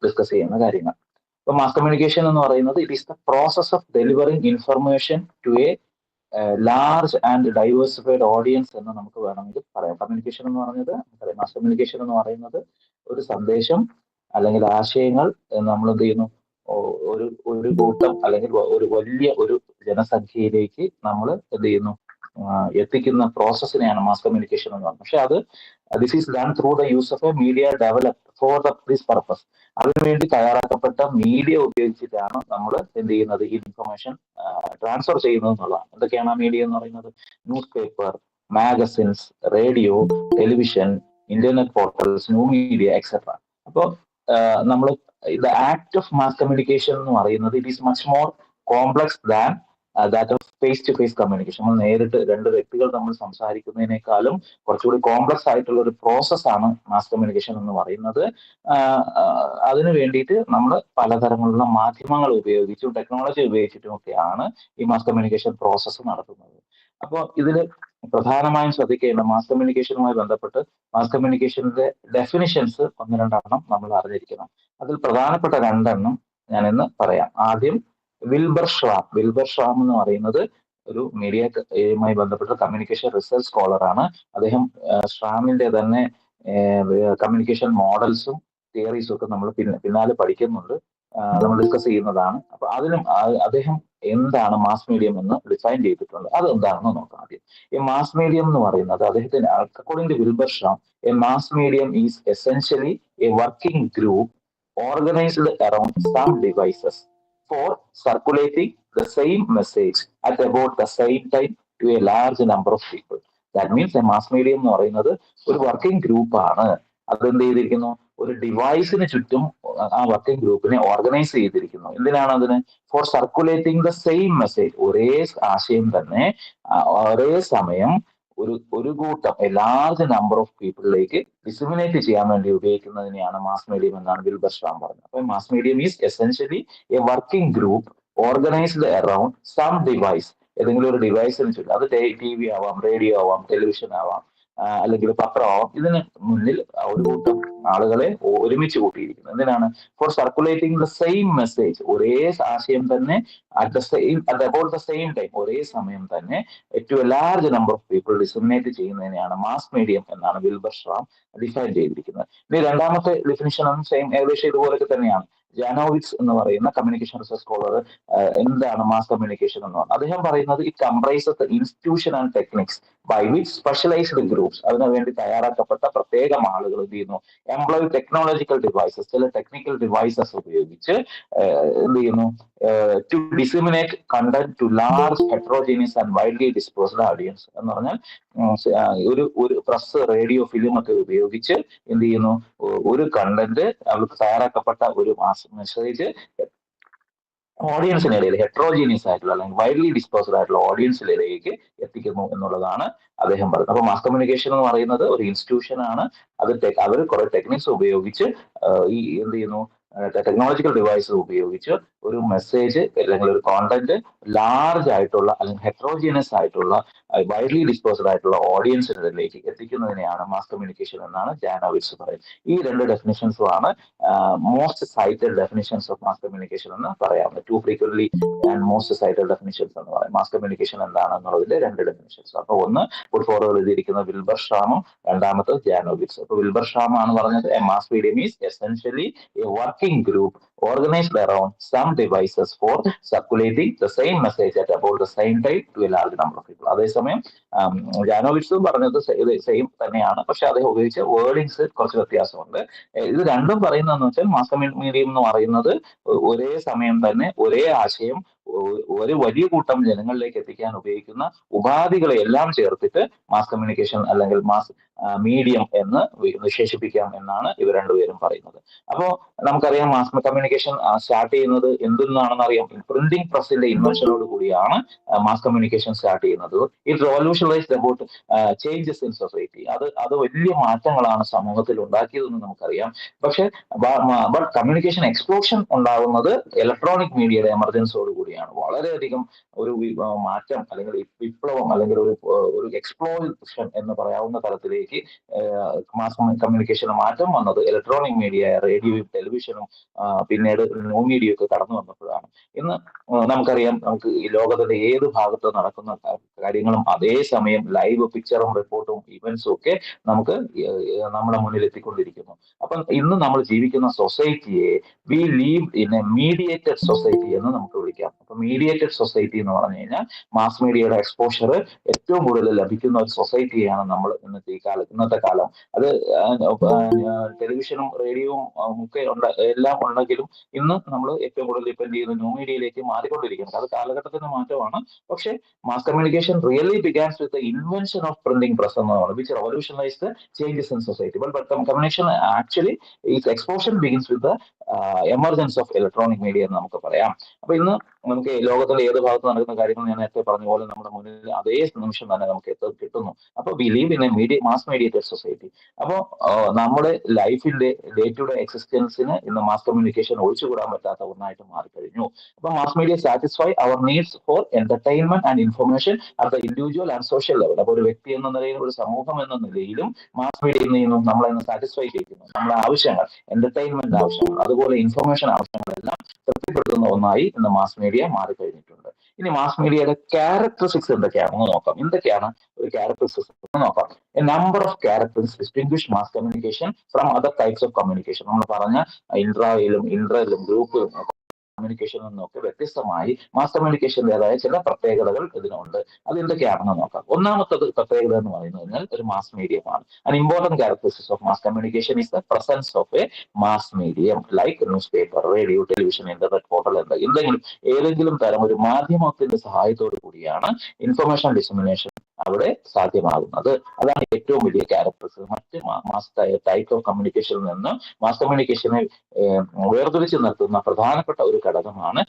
Discuss ചെയ്യുന്ന കാര്യങ്ങൾ. ഇപ്പൊ മാസ് കമ്മ്യൂണിക്കേഷൻ എന്ന് പറയുന്നത് it is the process of delivering information to a large and diversified audience എന്ന് നമുക്ക് വേണമെങ്കിൽ പറയാം. കമ്മ്യൂണിക്കേഷൻ എന്ന് പറഞ്ഞത് മാസ് കമ്മ്യൂണിക്കേഷൻ എന്ന് പറയുന്നത് ഒരു സന്ദേശം അല്ലെങ്കിൽ ആശയങ്ങൾ നമ്മൾ എന്ത് ചെയ്യുന്നു, ഒരു ഒരു കൂട്ടം അല്ലെങ്കിൽ ഒരു വലിയ ഒരു ജനസംഖ്യയിലേക്ക് നമ്മൾ എന്ത് ചെയ്യുന്നു, എത്തിക്കുന്ന പ്രോസസ്സിനെയാണ് മാസ് കമ്മ്യൂണിക്കേഷൻ എന്ന് പറയുന്നത്. പക്ഷെ അത് this is done through the use of A media developed for this purpose. അതിനുവേണ്ടി തയ്യാറാക്കപ്പെട്ട മീഡിയ ഉപയോഗിച്ചിട്ടാണ് നമ്മൾ എന്ത് ചെയ്യുന്നത്, ഈ ഇൻഫർമേഷൻ ട്രാൻസ്ഫർ ചെയ്യുന്നത് എന്നുള്ളതാണ്. എന്തൊക്കെയാണ് ആ മീഡിയ എന്ന് പറയുന്നത്? News paper, magazines, radio, television, internet portals, new media etcetera. അപ്പോൾ നമ്മൾ the act of mass communication എന്ന് പറയുന്നത് it is much more complex than that of face to face communication. നമ്മൾ നേരിട്ട് രണ്ട് വ്യക്തികൾ തമ്മിൽ സംസാരിക്കുന്നതിനേക്കാളും കുറച്ചുകൂടി കോംപ്ലക്സ് ആയിട്ടുള്ള ഒരു പ്രോസസ്സാണ് മാസ് കമ്മ്യൂണിക്കേഷൻ എന്ന് പറയുന്നത്. അതിനു വേണ്ടിയിട്ട് നമ്മൾ പലതരത്തിലുള്ള മാധ്യമങ്ങൾ ഉപയോഗിച്ചും ടെക്നോളജി ഉപയോഗിച്ചിട്ടും ഒക്കെയാണ് ഈ മാസ് കമ്മ്യൂണിക്കേഷൻ പ്രോസസ്സ് നടത്തുന്നത്. അപ്പോൾ ഇതിൽ പ്രധാനമായും ശ്രദ്ധിക്കേണ്ട മാസ് കമ്മ്യൂണിക്കേഷനുമായി ബന്ധപ്പെട്ട് മാസ് കമ്മ്യൂണിക്കേഷന്റെ ഡെഫിനിഷൻസ് ഒന്ന് രണ്ടെണ്ണം നമ്മൾ അറിഞ്ഞിരിക്കണം. അതിൽ പ്രധാനപ്പെട്ട രണ്ടെണ്ണം ഞാൻ ഇന്ന് പറയാം. ആദ്യം വിൽബർ ഷ്വാം എന്ന് പറയുന്നത് ഒരു മീഡിയയുമായി ബന്ധപ്പെട്ട കമ്മ്യൂണിക്കേഷൻ റിസർച്ച് സ്കോളറാണ്. അദ്ദേഹം ഷ്വാമിന്റെ തന്നെ കമ്മ്യൂണിക്കേഷൻ മോഡൽസും തിയറീസും ഒക്കെ നമ്മൾ പിന്നാലെ പഠിക്കുന്നുണ്ട്, നമ്മൾ ഡിസ്കസ് ചെയ്യുന്നതാണ്. അപ്പൊ അതിനും അദ്ദേഹം എന്താണ് മാസ് മീഡിയം എന്ന് ഡിഫൈൻ ചെയ്തിട്ടുണ്ട്. അത് എന്താണെന്ന് നോക്കാം ആദ്യം. ഈ മാസ് മീഡിയം എന്ന് പറയുന്നത് അദ്ദേഹത്തിന് according to Wilbur Schramm, a mass medium is essentially a working group organised around some devices for circulating the same message at about the same time to a large number of people. That means a mass medium എന്ന് പറയുന്നത് ഒരു working ഗ്രൂപ്പാണ്. അതെന്ത് ചെയ്തിരിക്കുന്നു, ഒരു ഡിവൈസിന് ചുറ്റും ആ working ഗ്രൂപ്പിനെ ഓർഗനൈസ് ചെയ്തിരിക്കുന്നു. എന്തിനാണ് അതിന്? For circulating the same message, ഒരേ ആശയം തന്നെ ഒരേ സമയം ഒരു കൂട്ടം ലാർജ് നമ്പർ ഓഫ് പീപ്പിളിലേക്ക് ഡിസിമിനേറ്റ് ചെയ്യാൻ വേണ്ടി ഉപയോഗിക്കുന്നതിനെയാണ് മാസ് മീഡിയം എന്നാണ് വിൽബർ ഷ്വാം പറഞ്ഞത്. അപ്പൊ mass medium is essentially a working group organised around some device, ഏതെങ്കിലും ഒരു ഡിവൈസിന് ചുറ്റും. അത് TV ആവാം, റേഡിയോ ആവാം, ടെലിവിഷൻ ആവാം, അല്ലെങ്കിൽ പത്രമാവാം. ഇതിന് മുന്നിൽ ഒരു കൂട്ടം ആളുകളെ ഒരുമിച്ച് കൂട്ടിയിരിക്കുന്നു. എന്തിനാണ്? For circulating the same message, ഒരേ ആശയം തന്നെ at about the same time, ഒരേ സമയം തന്നെ to a large number of people disseminate ചെയ്യുന്നതിനെയാണ് മാസ് മീഡിയം എന്നാണ് വിൽബർ ഷ്വാം ഡിഫൈൻ ചെയ്തിരിക്കുന്നത്. ഇനി രണ്ടാമത്തെ ഡെഫിനിഷനും സെയിം ഏകദേശം ഇതുപോലൊക്കെ തന്നെയാണ്. ജാനോവിറ്റ്സ് എന്ന് പറയുന്ന കമ്മ്യൂണിക്കേഷൻ റിസർച്ച് സ്കോളർ എന്താണ് മാസ് കമ്മ്യൂണിക്കേഷൻ എന്ന് പറഞ്ഞാൽ അദ്ദേഹം പറയുന്നത് it comprises the institution and techniques by which specialised groups, അതിനുവേണ്ടി തയ്യാറാക്കപ്പെട്ട പ്രത്യേകം ആളുകൾ എന്ത് ചെയ്യുന്നു, എംപ്ലോയ് ടെക്നോളജിക്കൽ ഡിവൈസസ്, ചില ടെക്നിക്കൽ ഡിവൈസസ് ഉപയോഗിച്ച് എന്ത് ചെയ്യുന്നു, to disseminate content to large heterogeneous and widely dispersed audience. എന്ന് പറഞ്ഞാൽ ഒരു പ്രസ്, റേഡിയോ, ഫിലിം ഒക്കെ ഉപയോഗിച്ച് എന്ത് ചെയ്യുന്നു, ഒരു കണ്ടന്റ് അവർക്ക് തയ്യാറാക്കപ്പെട്ട ഒരു മെസ്സേജ് ഓഡിയൻസിനിടയിൽ ഹെട്രോജീനിയസ് ആയിട്ടുള്ള അല്ലെങ്കിൽ വൈഡ്ലി ഡിസ്പേഴ്സ്ഡ് ആയിട്ടുള്ള ഓഡിയൻസിലേക്ക് എത്തിക്കുന്നു എന്നുള്ളതാണ് അദ്ദേഹം പറയുന്നത്. അപ്പൊ മാസ് കമ്മ്യൂണിക്കേഷൻ എന്ന് പറയുന്നത് ഒരു ഇൻസ്റ്റിറ്റ്യൂഷൻ ആണ്. അവർ കുറെ ടെക്നിക്സ് ഉപയോഗിച്ച് ഈ എന്ത് ചെയ്യുന്നു, ടെക്നോളജിക്കൽ ഡിവൈസ് ഉപയോഗിച്ച് ഒരു മെസ്സേജ് അല്ലെങ്കിൽ ഒരു കോണ്ടന്റ് ലാർജ് ആയിട്ടുള്ള അല്ലെങ്കിൽ ഹെട്രോജീനിയസ് ആയിട്ടുള്ള വൈഡ്ലി ഡിസ്പേഴ്സ്ഡ് ആയിട്ടുള്ള ഓഡിയൻസിലേക്ക് എത്തിക്കുന്നതിനെയാണ് മാസ് കമ്മ്യൂണിക്കേഷൻ എന്നാണ് ജാനോവിറ്റ്സ് പറയുന്നത്. ഈ രണ്ട് ഡെഫിനിഷൻസും ആണ് most cited definitions of mass communication എന്ന് പറയാവുന്നത്. Too frequently and most cited definitions എന്ന് പറയും. മാസ് കമ്മ്യൂണിക്കേഷൻ എന്താണെന്നുള്ളതിന്റെ രണ്ട് ഡെഫിനിഷൻസ്. അപ്പൊ ഒന്ന് പുട്ട് ഫോർവേഡ് എഴുതിയിരിക്കുന്ന വിൽബർ ഷ്വാമും രണ്ടാമത്തത് ജാനോവിറ്റ്സ്. അപ്പൊ വിൽബർ ഷ്വാം ആണ് പറഞ്ഞത് a mass medium is essentially a working group organized around some devices for circulating the same message at about the same time to a large number of people. അതേസമയം ജാനോവിറ്റ്സും പറഞ്ഞത് same തന്നെയാണ്, പക്ഷെ അദ്ദേഹം ഉപയോഗിച്ച wordings കുറച്ച് വ്യത്യാസമുണ്ട്. ഇത് രണ്ടും പറയുന്നതെന്ന് വെച്ചാൽ മാസ് മീഡിയം എന്ന് പറയുന്നത് ഒരേ സമയം തന്നെ ഒരേ ആശയം ഒരു വലിയ കൂട്ടം ജനങ്ങളിലേക്ക് എത്തിക്കാൻ ഉപയോഗിക്കുന്ന ഉപാധികളെ എല്ലാം ചേർത്തിട്ട് മാസ് കമ്മ്യൂണിക്കേഷൻ അല്ലെങ്കിൽ മാസ് മീഡിയം എന്ന് വിശേഷിപ്പിക്കാം എന്നാണ് ഇവർ രണ്ടുപേരും പറയുന്നത്. അപ്പോൾ നമുക്കറിയാം മാസ് കമ്മ്യൂണിക്കേഷൻ സ്റ്റാർട്ട് ചെയ്യുന്നത് എന്തെന്നാണെന്ന് അറിയാം. പ്രിന്റിംഗ് പ്രസിന്റെ ഇൻവെൻഷനോട് കൂടിയാണ് മാസ് കമ്മ്യൂണിക്കേഷൻ സ്റ്റാർട്ട് ചെയ്യുന്നത്. It revolutionised about changes in society. അത് വലിയ മാറ്റങ്ങളാണ് സമൂഹത്തിൽ ഉണ്ടാക്കിയതെന്ന് നമുക്കറിയാം. പക്ഷെ ബട്ട് കമ്മ്യൂണിക്കേഷൻ എക്സ്പ്ലോഷൻ ഉണ്ടാകുന്നത് ഇലക്ട്രോണിക് മീഡിയയുടെ എമർജൻസോട് കൂടി കൂടിയാണ്. വളരെയധികം ഒരു മാറ്റം അല്ലെങ്കിൽ വിപ്ലവം അല്ലെങ്കിൽ ഒരു എക്സ്പ്ലോഷൻ എന്ന് പറയാവുന്ന തലത്തിലേക്ക് മാസ് കമ്മ്യൂണിക്കേഷൻ മാറ്റം വന്നത് ഇലക്ട്രോണിക് മീഡിയ, റേഡിയോയും ടെലിവിഷനും പിന്നീട് ന്യൂ മീഡിയ ഒക്കെ കടന്നു വന്നപ്പോഴാണ്. ഇന്ന് നമുക്കറിയാം, നമുക്ക് ഈ ലോകത്തിന്റെ ഏത് ഭാഗത്ത് നടക്കുന്ന കാര്യങ്ങളും അതേസമയം ലൈവ് പിക്ചറും റിപ്പോർട്ടും ഇവന്റ്സും ഒക്കെ നമുക്ക് നമ്മുടെ മുന്നിൽ എത്തിക്കൊണ്ടിരിക്കുന്നു. അപ്പം ഇന്ന് നമ്മൾ ജീവിക്കുന്ന സൊസൈറ്റിയെ we live in a mediated society എന്ന് നമുക്ക് വിളിക്കാം. അപ്പൊ മീഡിയേറ്റഡ് സൊസൈറ്റി എന്ന് പറഞ്ഞു കഴിഞ്ഞാൽ മാസ് മീഡിയയുടെ എക്സ്പോഷർ ഏറ്റവും കൂടുതൽ ലഭിക്കുന്ന ഒരു സൊസൈറ്റിയാണ് നമ്മൾ ഇന്നത്തെ കാലം. അത് ടെലിവിഷനും റേഡിയോയും ഒക്കെ എല്ലാം ഉണ്ടെങ്കിലും ഇന്ന് നമ്മൾ ഏറ്റവും കൂടുതൽ ഡിപ്പെൻഡ് ചെയ്യുന്ന ന്യൂ മീഡിയയിലേക്ക് മാറിക്കൊണ്ടിരിക്കുന്നത്. അത് കാലഘട്ടത്തിന്റെ മാറ്റമാണ്. പക്ഷേ mass communication really ബിഗാൻസ് with the invention of printing press എന്നാണ്, which revolutionised the changes in society. But communication actually, its explosion begins with the emergence of electronic media എന്ന് നമുക്ക് പറയാം. അപ്പൊ ഇന്ന് നമുക്ക് ലോകത്തിന്റെ ഏത് ഭാഗത്ത് നടക്കുന്ന കാര്യങ്ങൾ ഞാൻ നേരത്തെ പറഞ്ഞ പോലെ നമ്മുടെ മുന്നിൽ അതേ നിമിഷം തന്നെ നമുക്ക് കിട്ടുന്നു. അപ്പൊ we live in a mass mediated society. അപ്പൊ നമ്മുടെ ലൈഫിന്റെ ഡേ ടു ഡേ എക്സിസ്റ്റൻസിന് ഇന്ന് മാസ് കമ്മ്യൂണിക്കേഷൻ ഒഴിച്ചുകൂടാൻ പറ്റാത്ത ഒന്നായിട്ട് മാറിക്കഴിഞ്ഞു. അപ്പൊ mass media satisfy our needs for entertainment and information at the individual and social level. അപ്പൊ ഒരു വ്യക്തി എന്ന നിലയിലും ഒരു സമൂഹം എന്ന നിലയിലും മാസ് മീഡിയയിൽ നിന്നും നമ്മളെ സാറ്റിസ്ഫൈ ചെയ്യുന്നു. നമ്മുടെ ആവശ്യങ്ങൾ, എന്റർടൈൻമെന്റ് ആവശ്യങ്ങൾ, അതുപോലെ ഇൻഫർമേഷൻ ആവശ്യങ്ങളെല്ലാം തൃപ്തിപ്പെടുത്തുന്ന ഒന്നായി ഇന്ന് മാസ് മീഡിയ മാറിക്കഴിഞ്ഞിട്ടുണ്ട്. ഇനി മാസ് മീഡിയയുടെ ക്യാരക്ടറിസ്റ്റിക്സ് എന്തൊക്കെയാണെന്ന് നോക്കാം. എന്തൊക്കെയാണ് ഒരു ക്യാരക്ടറിസ്റ്റിക്സ് എന്ന് നോക്കാം. A number of characteristics distinguish mass communication from other types of communication. നമ്മൾ പറഞ്ഞ ഇൻട്രായിലും ഇന്ററിലും ഗ്രൂപ്പിലും കമ്മ്യൂണിക്കേഷനിൽ നിന്നൊക്കെ വ്യത്യസ്തമായി മാസ് കമ്മ്യൂണിക്കേഷൻ്റെതായ ചില പ്രത്യേകതകൾ ഇതിനുണ്ട്. അത് എന്തൊക്കെയാണെന്ന് നോക്കാം. ഒന്നാമത്തത് പ്രത്യേകത എന്ന് പറയുന്നത് ഒരു mass മീഡിയമാണ്. An important characteristic of mass communication is the presence of a mass medium like newspaper, radio, television, internet, portal ഏതെങ്കിലും തരം ഒരു മാധ്യമത്തിന്റെ സഹായത്തോടു കൂടിയാണ് ഇൻഫർമേഷൻ ഡിസമിനേഷൻ അവിടെ സാധ്യമാകുന്നത്. അതാണ് ഏറ്റവും വലിയ ക്യാരക്ടറിസ്റ്റിക്സ്. മറ്റ് മാസ് ടൈപ്പ് ഓഫ് കമ്മ്യൂണിക്കേഷനിൽ നിന്ന് മാസ് കമ്മ്യൂണിക്കേഷനെ വേർതിരിച്ച് നിർത്തുന്ന പ്രധാനപ്പെട്ട ഒരു ഘടകമാണ്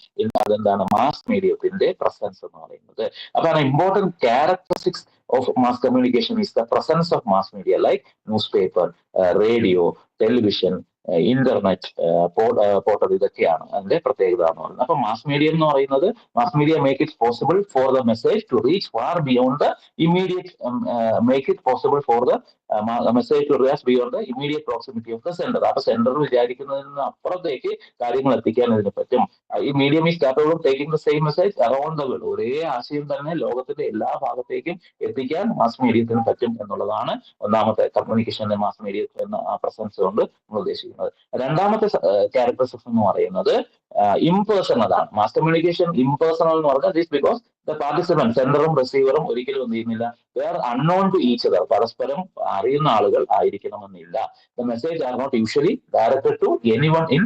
അതെന്താണ് മാസ് മീഡിയത്തിന്റെ പ്രസൻസ് എന്ന് പറയുന്നത്. അതാണ് important characteristics of mass communication is the presence of mass media like newspaper, radio, television, internet, portal, ഇതൊക്കെയാണ് അതിന്റെ പ്രത്യേകത എന്ന് പറയുന്നത്. അപ്പൊ മാസ് മീഡിയ എന്ന് പറയുന്നത് mass media make it possible for the message to reach far beyond the immediate make it possible for the message to reach beyond the immediate proximity of the sender. അപ്പൊ sender വിചാരിക്കുന്നതിൽ നിന്ന് അപ്പുറത്തേക്ക് കാര്യങ്ങൾ എത്തിക്കാൻ ഇതിന് പറ്റും. ഈ medium is capable of taking the same message around the world. ഒരേ ആശയം തന്നെ ലോകത്തിന്റെ എല്ലാ ഭാഗത്തേക്കും എത്തിക്കാൻ മാസ് മീഡിയത്തിന് പറ്റും എന്നുള്ളതാണ് ഒന്നാമത്തെ കമ്മ്യൂണിക്കേഷന്റെ മാസ് മീഡിയ എന്ന പ്രസൻസ് കൊണ്ട് നമ്മൾ ഉദ്ദേശിക്കുന്നത്. രണ്ടാമത്തെ ക്യാരക്ടറിസ്റ്റിക്സ് എന്ന് പറയുന്നത് ഇംപേഴ്സണൽ ആണ്. മാസ് കമ്മ്യൂണിക്കേഷൻ ഇംപേഴ്സണൽ എന്ന് പറഞ്ഞാൽ ദിസ് ബിക്കോസ് ദ പാർട്ടിസിപ്പന്റ്, സെൻഡറും റിസീവറും ഒരിക്കലും എന്ത് ചെയ്യുന്നില്ല, were unknown to each other, പരസ്പരം അറിയുന്ന ആളുകൾ ആയിരിക്കണമെന്നില്ല. The message are not usually directed to anyone in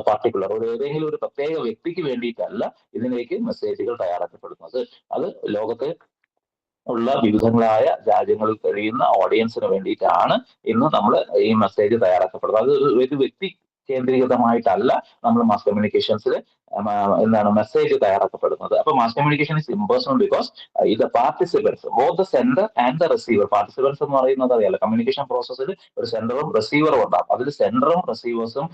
particular. ഏതെങ്കിലും ഒരു പ്രത്യേക വ്യക്തിക്ക് വേണ്ടിയിട്ടല്ല ഇതിലേക്ക് മെസ്സേജുകൾ തയ്യാറാക്കപ്പെടുന്നത്. അത് ലോകത്ത് ഉള്ള വിവിധങ്ങളായ രാജ്യങ്ങളിൽ കഴിയുന്ന ഓഡിയൻസിന് വേണ്ടിയിട്ടാണ് ഇന്ന് നമ്മൾ ഈ മെസ്സേജ് തയ്യാറാക്കപ്പെടുന്നത്. അത് ഒരു വ്യക്തി കേന്ദ്രീകൃതമായിട്ടല്ല നമ്മൾ മാസ് കമ്മ്യൂണിക്കേഷൻസിൽ എന്താണ് മെസ്സേജ് തയ്യാറാക്കപ്പെടുന്നത്. അപ്പൊ mass communication is impersonal because ഇത് participants both the sender and the receiver. Participants എന്ന് പറയുന്നത് അറിയാലോ, കമ്മ്യൂണിക്കേഷൻ പ്രോസസ്സിൽ ഒരു സെൻഡറും റിസീവറും ഉണ്ടാകും. അതിൽ സെൻഡറും റിസീവേഴ്സും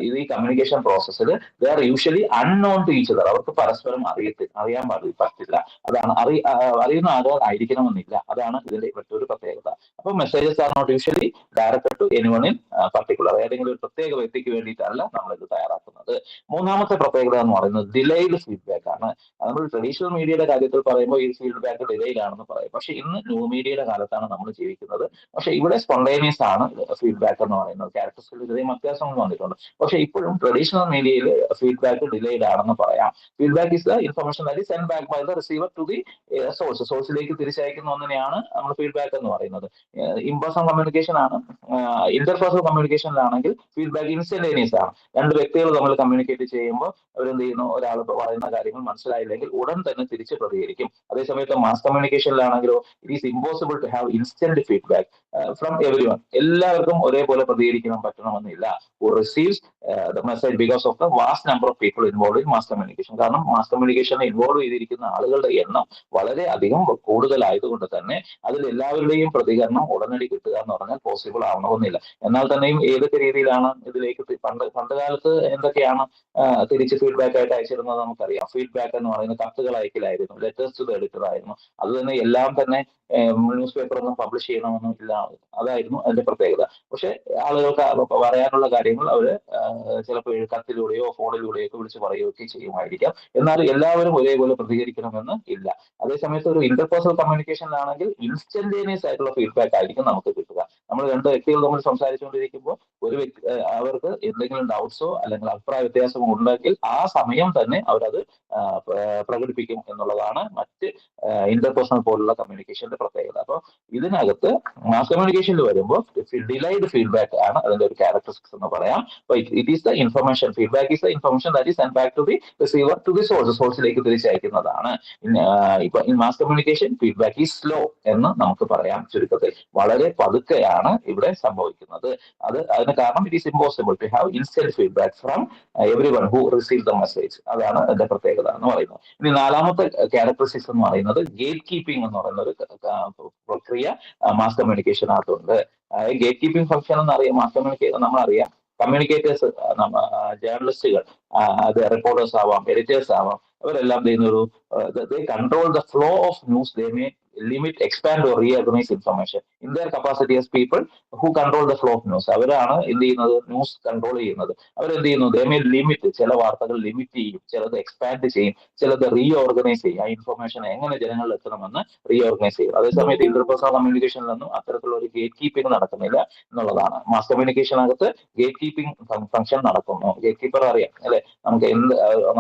ഇത് ഈ കമ്മ്യൂണിക്കേഷൻ പ്രോസസ്സിൽ they are usually unknown to each other. അവർക്ക് പരസ്പരം അറിയാൻ പറ്റില്ല. അതാണ് അറിയുന്ന ആളുകൾ ആയിരിക്കണമെന്നില്ല. അതാണ് ഇതിന്റെ മറ്റൊരു പ്രത്യേകത. അപ്പൊ messages are not usually directed to anyone in particular. ഏതെങ്കിലും ഒരു പ്രത്യേക വ്യക്തിക്ക് വേണ്ടിയിട്ടല്ല നമ്മൾ ഇത് തയ്യാറാക്കുന്നത്. മൂന്നാമത്തെ പ്രത്യേകത എന്ന് പറയുന്നത് ഡിലേഡ് ഫീഡ്ബാക്ക് ആണ്. നമ്മൾ ട്രഡീഷണൽ മീഡിയയുടെ കാര്യത്തിൽ പറയുമ്പോൾ ഈ ഫീഡ്ബാക്ക് ഡിലേഡ് ആണെന്ന് പറയും. പക്ഷെ ഇന്ന് ന്യൂ മീഡിയയുടെ കാലത്താണ് നമ്മൾ ജീവിക്കുന്നത്. പക്ഷെ ഇവിടെ സ്പോണ്ടേനിയസ് ആണ് ഫീഡ്ബാക്ക് എന്ന് പറയുന്നത്. ക്യാരക്ടറിസ്റ്റിക്സിൽ ഇത്രയും വ്യത്യാസങ്ങൾ വന്നിട്ടുണ്ട്. പക്ഷെ ഇപ്പോഴും ട്രഡീഷണൽ മീഡിയയിൽ ഫീഡ്ബാക്ക് ഡിലേഡ് ആണെന്ന് പറയാം. Feedback is the information that is send back by the receiver to the സോഴ്സിലേക്ക് തിരിച്ചയക്കുന്ന ഒന്നിനെയാണ് നമ്മൾ ഫീഡ്ബാക്ക് എന്ന് പറയുന്നത്. ഇംപേഴ്സണൽ കമ്മ്യൂണിക്കേഷൻ ആണ്. ഇന്റർപേഴ്സണൽ കമ്മ്യൂണിക്കേഷനിലാണെങ്കിൽ ഫീഡ്ബാക്ക് ഇൻസ്റ്റന്റേനിയസ് ആണ്. രണ്ട് വ്യക്തികൾ തമ്മിൽ കമ്മ്യൂണിക്കേറ്റ് ചെയ്യുമ്പോൾ അവരെന്ത് ചെയ്യുന്നു, ഒരാൾ പറയുന്ന കാര്യങ്ങൾ മനസ്സിലായില്ലെങ്കിൽ ഉടൻ തന്നെ തിരിച്ച് പ്രതികരിക്കും. അതേസമയത്ത് മാസ് കമ്മ്യൂണിക്കേഷനിലാണെങ്കിലോ it is impossible to have instant feedback from everyone. എല്ലാവർക്കും ഒരേപോലെ പ്രതികരിക്കാൻ പറ്റണമെന്നില്ല. Who receives the message because of the vast number of people involve in mass communication. കാരണം മാസ് കമ്മ്യൂണിക്കേഷനെ ഇൻവോൾവ് ചെയ്തിരിക്കുന്ന ആളുകളുടെ എണ്ണം വളരെ അധികം കൂടുതലായതുകൊണ്ട് തന്നെ അതിൽ എല്ലാവരുടെയും പ്രതികരണം ഉടനടി കിട്ടുക എന്ന് പറഞ്ഞാൽ പോസിബിൾ ആവണമെന്നില്ല. എന്നാൽ തന്നെയും ഏതൊക്കെ രീതിയിലാണ് ഇതിലേക്ക് പണ്ട് കാലത്ത് എന്തൊക്കെയാണ് തിരിച്ച് ഫീഡ്ബാക്ക് ആയിട്ട് അയച്ചിരുന്നത് നമുക്കറിയാം. ഫീഡ്ബാക്ക് എന്ന് പറയുന്നത് കത്തുകൾ അയക്കലായിരുന്നു, ലെറ്റേഴ്സ് ടു ദ എഡിറ്റർ ആയിരുന്നു. അത് തന്നെ എല്ലാം തന്നെ ന്യൂസ് പേപ്പർ ഒന്നും പബ്ലിഷ് ചെയ്യണമെന്നും ഇല്ല, അതായിരുന്നു അതിന്റെ പ്രത്യേകത. പക്ഷെ ആളുകൾക്ക് പറയാനുള്ള കാര്യങ്ങൾ അവര് ചിലപ്പോൾ കത്തിലൂടെയോ ഫോണിലൂടെയോ ഒക്കെ വിളിച്ച് പറയുകയൊക്കെ ചെയ്യുമായിരിക്കാം. എന്നാൽ എല്ലാവരും ഒരേപോലെ പ്രതികരിക്കണമെന്ന് ഇല്ല. അതേസമയത്ത് ഒരു ഇന്റർപേഴ്സണൽ കമ്മ്യൂണിക്കേഷനിലാണെങ്കിൽ ഇൻസ്റ്റന്റേനിയസ് ആയിട്ടുള്ള ഫീഡ്ബാക്ക് ആയിരിക്കും നമുക്ക് കിട്ടുക. നമ്മൾ രണ്ട് വ്യക്തികൾ തമ്മിൽ സംസാരിച്ചുകൊണ്ടിരിക്കുമ്പോൾ ഒരു വ്യക്തി അവർക്ക് എന്തെങ്കിലും ഡൗട്ട്സോ അല്ലെങ്കിൽ അഭിപ്രായ വ്യത്യാസമോ ഉണ്ടെങ്കിൽ ആ സമയം തന്നെ അവരത് പ്രകടിപ്പിക്കും എന്നുള്ളതാണ് മറ്റ് ഇന്റർപേഴ്സണൽ പോലുള്ള കമ്മ്യൂണിക്കേഷന്റെ പ്രത്യേകത. അപ്പോൾ ഇതിനകത്ത് മാസ് കമ്മ്യൂണിക്കേഷനിൽ വരുമ്പോൾ ഡിലൈഡ് ഫീഡ്ബാക്ക് ആണ് അതിന്റെ ഒരു ക്യാരക്ടറിസ്റ്റിക്സ് എന്ന് പറയാം. It is the information, feedback is the information that is send back to the receiver to the source, സോഴ്സിലേക്ക് തിരിച്ചയക്കുന്നതാണ്. ഇപ്പൊ in mass communication feedback is slow എന്ന് നമുക്ക് പറയാം. ചുരുക്കത്തിൽ വളരെ പതുക്കെയാണ് ഇവിടെ സംഭവിക്കുന്നത്. അതിന് കാരണം it is impossible to have instant feedback from every one who receive the message. അതാണ് അതിന്റെ പ്രത്യേകത എന്ന് പറയുന്നത്. ഇനി നാലാമത്തെ ക്യാരക്ടറിസ്റ്റിക്സ് എന്ന് പറയുന്നത് ഗേറ്റ് കീപ്പിംഗ് എന്ന് പറയുന്ന ഒരു പ്രക്രിയ മാസ് കമ്മ്യൂണിക്കേഷനകത്തുണ്ട്. ഗേറ്റ് കീപ്പിംഗ് ഫംഗ്ഷൻ എന്നറിയാം. മാസ് കമ്മ്യൂണിക്കേഷൻ നമ്മളറിയാം, കമ്മ്യൂണിക്കേറ്റേഴ്സ്, ജേർണലിസ്റ്റുകൾ, അത് റിപ്പോർട്ടേഴ്സ് ആവാം, എഡിറ്റേഴ്സ് ആവാം, അവരെല്ലാം ചെയ്യുന്ന ഒരു control the flow of news. They may limit, expand or reorganize information in their capacity as people who control the flow of news. അവരാണ് എന്ത് ചെയ്യുന്നത്, ന്യൂസ് കൺട്രോൾ ചെയ്യുന്നത്. അവരെന്ത് ചെയ്യുന്നു, ദേ മേ ലിമിറ്റ്, ചില വാർത്തകൾ ലിമിറ്റ് ചെയ്യും, ചിലത് എക്സ്പാൻഡ് ചെയ്യും, ചിലത് റീഓർഗനൈസ് ചെയ്യും. ആ ഇൻഫർമേഷൻ എങ്ങനെ ജനങ്ങളിൽ എത്തണമെന്ന് റീഓർഗനൈസ് ചെയ്യും. അതേസമയത്ത് ഇന്റർപേഴ്സണൽ കമ്മ്യൂണിക്കേഷനിലൊന്നും അത്തരത്തിലുള്ള ഒരു ഗേറ്റ് കീപ്പിംഗ് നടക്കുന്നില്ല എന്നുള്ളതാണ്. മാസ് കമ്മ്യൂണിക്കേഷനകത്ത് ഗേറ്റ് കീപ്പിംഗ് ഫംഗ്ഷൻ നടക്കുന്നു. ഗേറ്റ് കീപ്പർ അറിയാം അല്ലെ, നമുക്ക്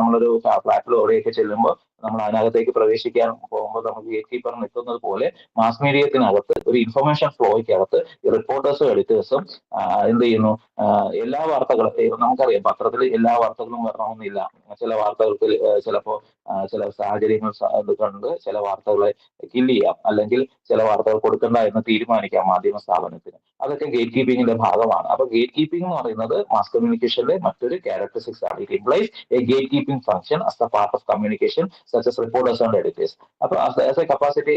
നമ്മളൊരു ഫ്ലാറ്റിലോ എവിടെയൊക്കെ ചെല്ലുമ്പോൾ നമ്മൾ അതിനകത്തേക്ക് പ്രവേശിക്കാൻ പോകുമ്പോൾ നമുക്ക് ഗേറ്റ് കീപ്പർ നിൽക്കുന്നത് പോലെ മാസ് മീഡിയത്തിനകത്ത് ഒരു ഇൻഫർമേഷൻ ഫ്ലോയ്ക്കകത്ത് റിപ്പോർട്ടേഴ്സും എഡിറ്റേഴ്സും എന്ത് ചെയ്യുന്നു, എല്ലാ വാർത്തകളും നമുക്കറിയാം, പത്രത്തിൽ എല്ലാ വാർത്തകളും വരണമെന്നില്ല. ചില വാർത്തകൾക്ക് ചിലപ്പോൾ ചില സാഹചര്യങ്ങൾ കണ്ട് ചില വാർത്തകളെ കില്ല് ചെയ്യാം, അല്ലെങ്കിൽ ചില വാർത്തകൾ കൊടുക്കണ്ട എന്ന് തീരുമാനിക്കാം മാധ്യമ സ്ഥാപനത്തിന്. അതൊക്കെ ഗേറ്റ് കീപ്പിംഗിന്റെ ഭാഗമാണ്. അപ്പൊ ഗേറ്റ് കീപ്പിംഗ് എന്ന് പറയുന്നത് മാസ് കമ്മ്യൂണിക്കേഷന്റെ മറ്റൊരു ക്യാരക്ടറിസ്റ്റിക്സ് ആണ്. It implies A gate keeping function as the part of communication such as reporters and editors. As a capacity,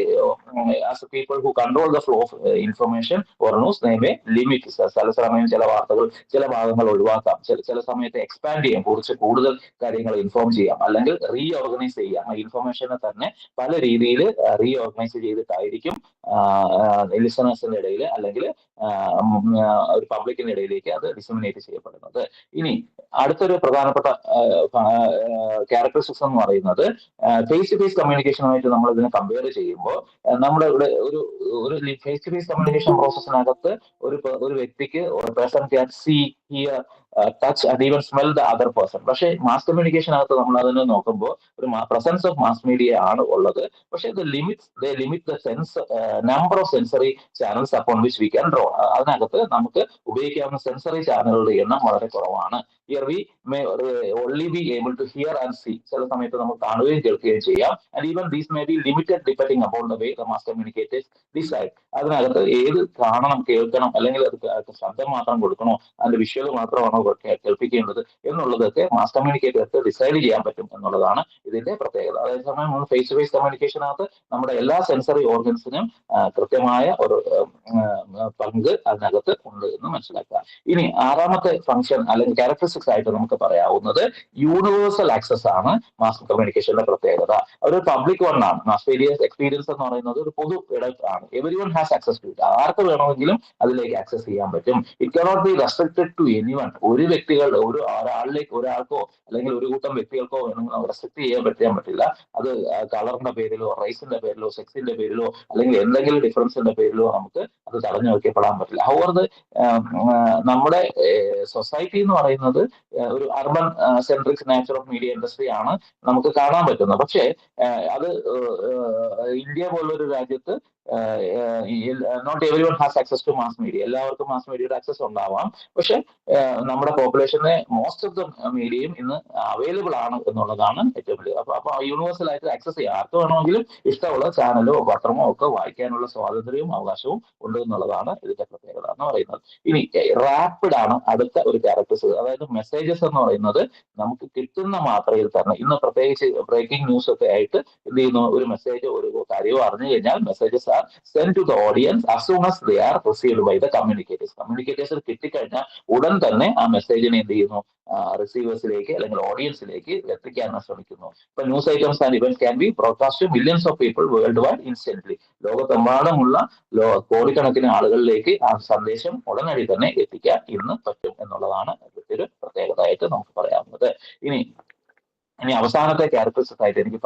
as people who control the flow of information or news, they may limit. ചില സമയം ചില വാർത്തകൾ ചില ഭാഗങ്ങൾ ഒഴിവാക്കാം, ചില സമയത്ത് expand ചെയ്യാം, കുറിച്ച് കൂടുതൽ കാര്യങ്ങൾ ഇൻഫോം ചെയ്യാം, അല്ലെങ്കിൽ റീഓർഗനൈസ് ചെയ്യാം. ഇൻഫർമേഷനെ തന്നെ പല രീതിയിൽ റീഓർഗനൈസ് ചെയ്തിട്ടായിരിക്കും ലിസണേഴ്സിന്റെ ഇടയിൽ അല്ലെങ്കിൽ ഒരു പബ്ലിക്കിന്റെ ഇടയിലേക്ക് അത് ഡിസമിനേറ്റ് ചെയ്യപ്പെടുന്നത്. ഇനി അടുത്തൊരു പ്രധാനപ്പെട്ട ക്യാരക്ടറിസ്റ്റിക്സ് എന്ന് പറയുന്നത് ഫേസ് ടു ഫേസ് കമ്മ്യൂണിക്കേഷനുമായിട്ട് നമ്മൾ ഇതിനെ കമ്പയർ ചെയ്യുമ്പോൾ നമ്മുടെ ഇവിടെ ഒരു ഫേസ് ടു ഫേസ് കമ്മ്യൂണിക്കേഷൻ പ്രോസസ്സിനകത്ത് ഒരു വ്യക്തിക്ക് person can see, hear, touch and even smell the other person. പക്ഷേ മാസ് കമ്മ്യൂണിക്കേഷനകത്ത് നമ്മൾ അതിനെ നോക്കുമ്പോൾ ഒരു പ്രസൻസ് ഓഫ് മാസ് മീഡിയ ആണ് ഉള്ളത്. പക്ഷേ limit the sense number of sensory channels upon which we can draw. അതിനകത്ത് നമുക്ക് ഉപയോഗിക്കാവുന്ന സെൻസറി ചാനലുകളുടെ എണ്ണം വളരെ കുറവാണ്. Here we may only be able to hear and see. ചില സമയത്ത് നമുക്ക് കാണുകയും കേൾക്കുകയും ചെയ്യാം. And even these may be limited depending upon the way the mass communicators decide. അതിനകത്ത് ഏത് കാണണം, കേൾക്കണം, അല്ലെങ്കിൽ അത് ശബ്ദം മാത്രം കൊടുക്കണോ, അതിന്റെ വിഷ്വൽ മാത്രമാണോ കേൾപ്പിക്കേണ്ടത് എന്നുള്ളതൊക്കെ മാസ് കമ്മ്യൂണിക്കേറ്റേഴ്സ് ഡിസൈഡ് ചെയ്യാൻ പറ്റും എന്നുള്ളതാണ് ഇതിന്റെ പ്രത്യേകത. അതേസമയം ഫേസ് ടു ഫേസ് കമ്മ്യൂണിക്കേഷനകത്ത് നമ്മുടെ എല്ലാ സെൻസറി ഓർഗൻസിനും കൃത്യമായ ഒരു പങ്ക് അതിനകത്ത് ഉണ്ട് എന്ന് മനസ്സിലാക്കുക. ഇനി ആറാമത്തെ ഫംഗ്ഷൻ അല്ലെങ്കിൽ ക്യാരക്ടറിസ്റ്റിക്സ് ആയിട്ട് നമുക്ക് പറയാവുന്നത് യൂണിവേഴ്സൽ ആക്സസ് ആണ് മാസ് കമ്മ്യൂണിക്കേഷന്റെ പ്രത്യേകത. ഒരു പബ്ലിക് വൺ ആണ്. മാസ് മീഡിയ എക്സ്പീരിയൻസ് എന്ന് പറയുന്നത് ഒരു പൊതു ഇടമാണ്. Every one has access to it. ആർക്ക് വേണമെങ്കിലും അതിലേക്ക് ആക്സസ് ചെയ്യാൻ പറ്റും. It cannot be restricted to anyone. ഒരു വ്യക്തികളുടെ ഒരാൾക്കോ അല്ലെങ്കിൽ ഒരു കൂട്ടം വ്യക്തികൾക്കോ റെസ്ട്രിക്ട് ചെയ്യാൻ പറ്റില്ല. അത് കളറിന്റെ പേരിലോ റേസിന്റെ പേരിലോ സെക്സിന്റെ പേരിലോ അല്ലെങ്കിൽ എന്തെങ്കിലും ഡിഫറൻസിന്റെ പേരിലോ നമുക്ക് അത് തടഞ്ഞു വെക്കപ്പെടാൻ പറ്റില്ല. ഹൗവർ നമ്മുടെ സൊസൈറ്റി എന്ന് പറയുന്നത് ഒരു urban centric nature of media industry ആണ് നമുക്ക് കാണാൻ പറ്റുന്നത്. പക്ഷേ അത് ഇന്ത്യ പോലൊരു രാജ്യത്ത് not every one has access to mass media. എല്ലാവർക്കും മാസ് മീഡിയയുടെ ആക്സസ് ഉണ്ടാവാം. പക്ഷെ നമ്മുടെ പോപ്പുലേഷനെ മോസ്റ്റ് ഓഫ് ദ മീഡിയയും ഇന്ന് അവൈലബിൾ ആണ് എന്നുള്ളതാണ് ഏറ്റവും വലിയ. അപ്പൊ യൂണിവേഴ്സൽ ആയിട്ട് ആക്സസ് ചെയ്യാം. ആർക്ക് വേണമെങ്കിലും ഇഷ്ടമുള്ള ചാനലോ പത്രമോ ഒക്കെ വായിക്കാനുള്ള സ്വാതന്ത്ര്യവും അവകാശവും ഉണ്ട് എന്നുള്ളതാണ് ഇതിന്റെ പ്രത്യേകത എന്ന് പറയുന്നത്. ഇനി റാപ്പിഡ് ആണ് അടുത്ത ഒരു ക്യാരക്ടറിസ്റ്റിക്സ്. അതായത് മെസ്സേജസ് എന്ന് പറയുന്നത് നമുക്ക് കിട്ടുന്ന മാത്രയിൽ തന്നെ, ഇന്ന് പ്രത്യേകിച്ച് ബ്രേക്കിംഗ് ന്യൂസ് ഒക്കെ ആയിട്ട് എന്ത് ചെയ്യുന്നു, ഒരു മെസ്സേജ് ഒരു കാര്യമോ അറിഞ്ഞു കഴിഞ്ഞാൽ messages are are send to the audience as soon as they are received by the communicators. Communicators കിട്ടിക്കഴിഞ്ഞാൽ ഉടൻ തന്നെ ആ മെസ്സേജിനെ എന്ത് ചെയ്യുന്നു, റിസീവേഴ്സിലേക്ക് അല്ലെങ്കിൽ ഓഡിയൻസിലേക്ക് എത്തിക്കാൻ ശ്രമിക്കുന്നു. ഇപ്പൊ news items and events can be broadcast to millions of people worldwide instantly. ലോകത്തെമ്പാടുമുള്ള കോടിക്കണക്കിന് ആളുകളിലേക്ക് ആ സന്ദേശം ഉടനടി തന്നെ എത്തിക്കാൻ ഇന്ന് പറ്റും എന്നുള്ളതാണ് ഒരു പ്രത്യേകതയായിട്ട് നമുക്ക് പറയാവുന്നത്. ഇനി അവസാനത്തെ ക്യാരക്ടറിസ്റ്റിക്സ് ആയിട്ട് എനിക്ക്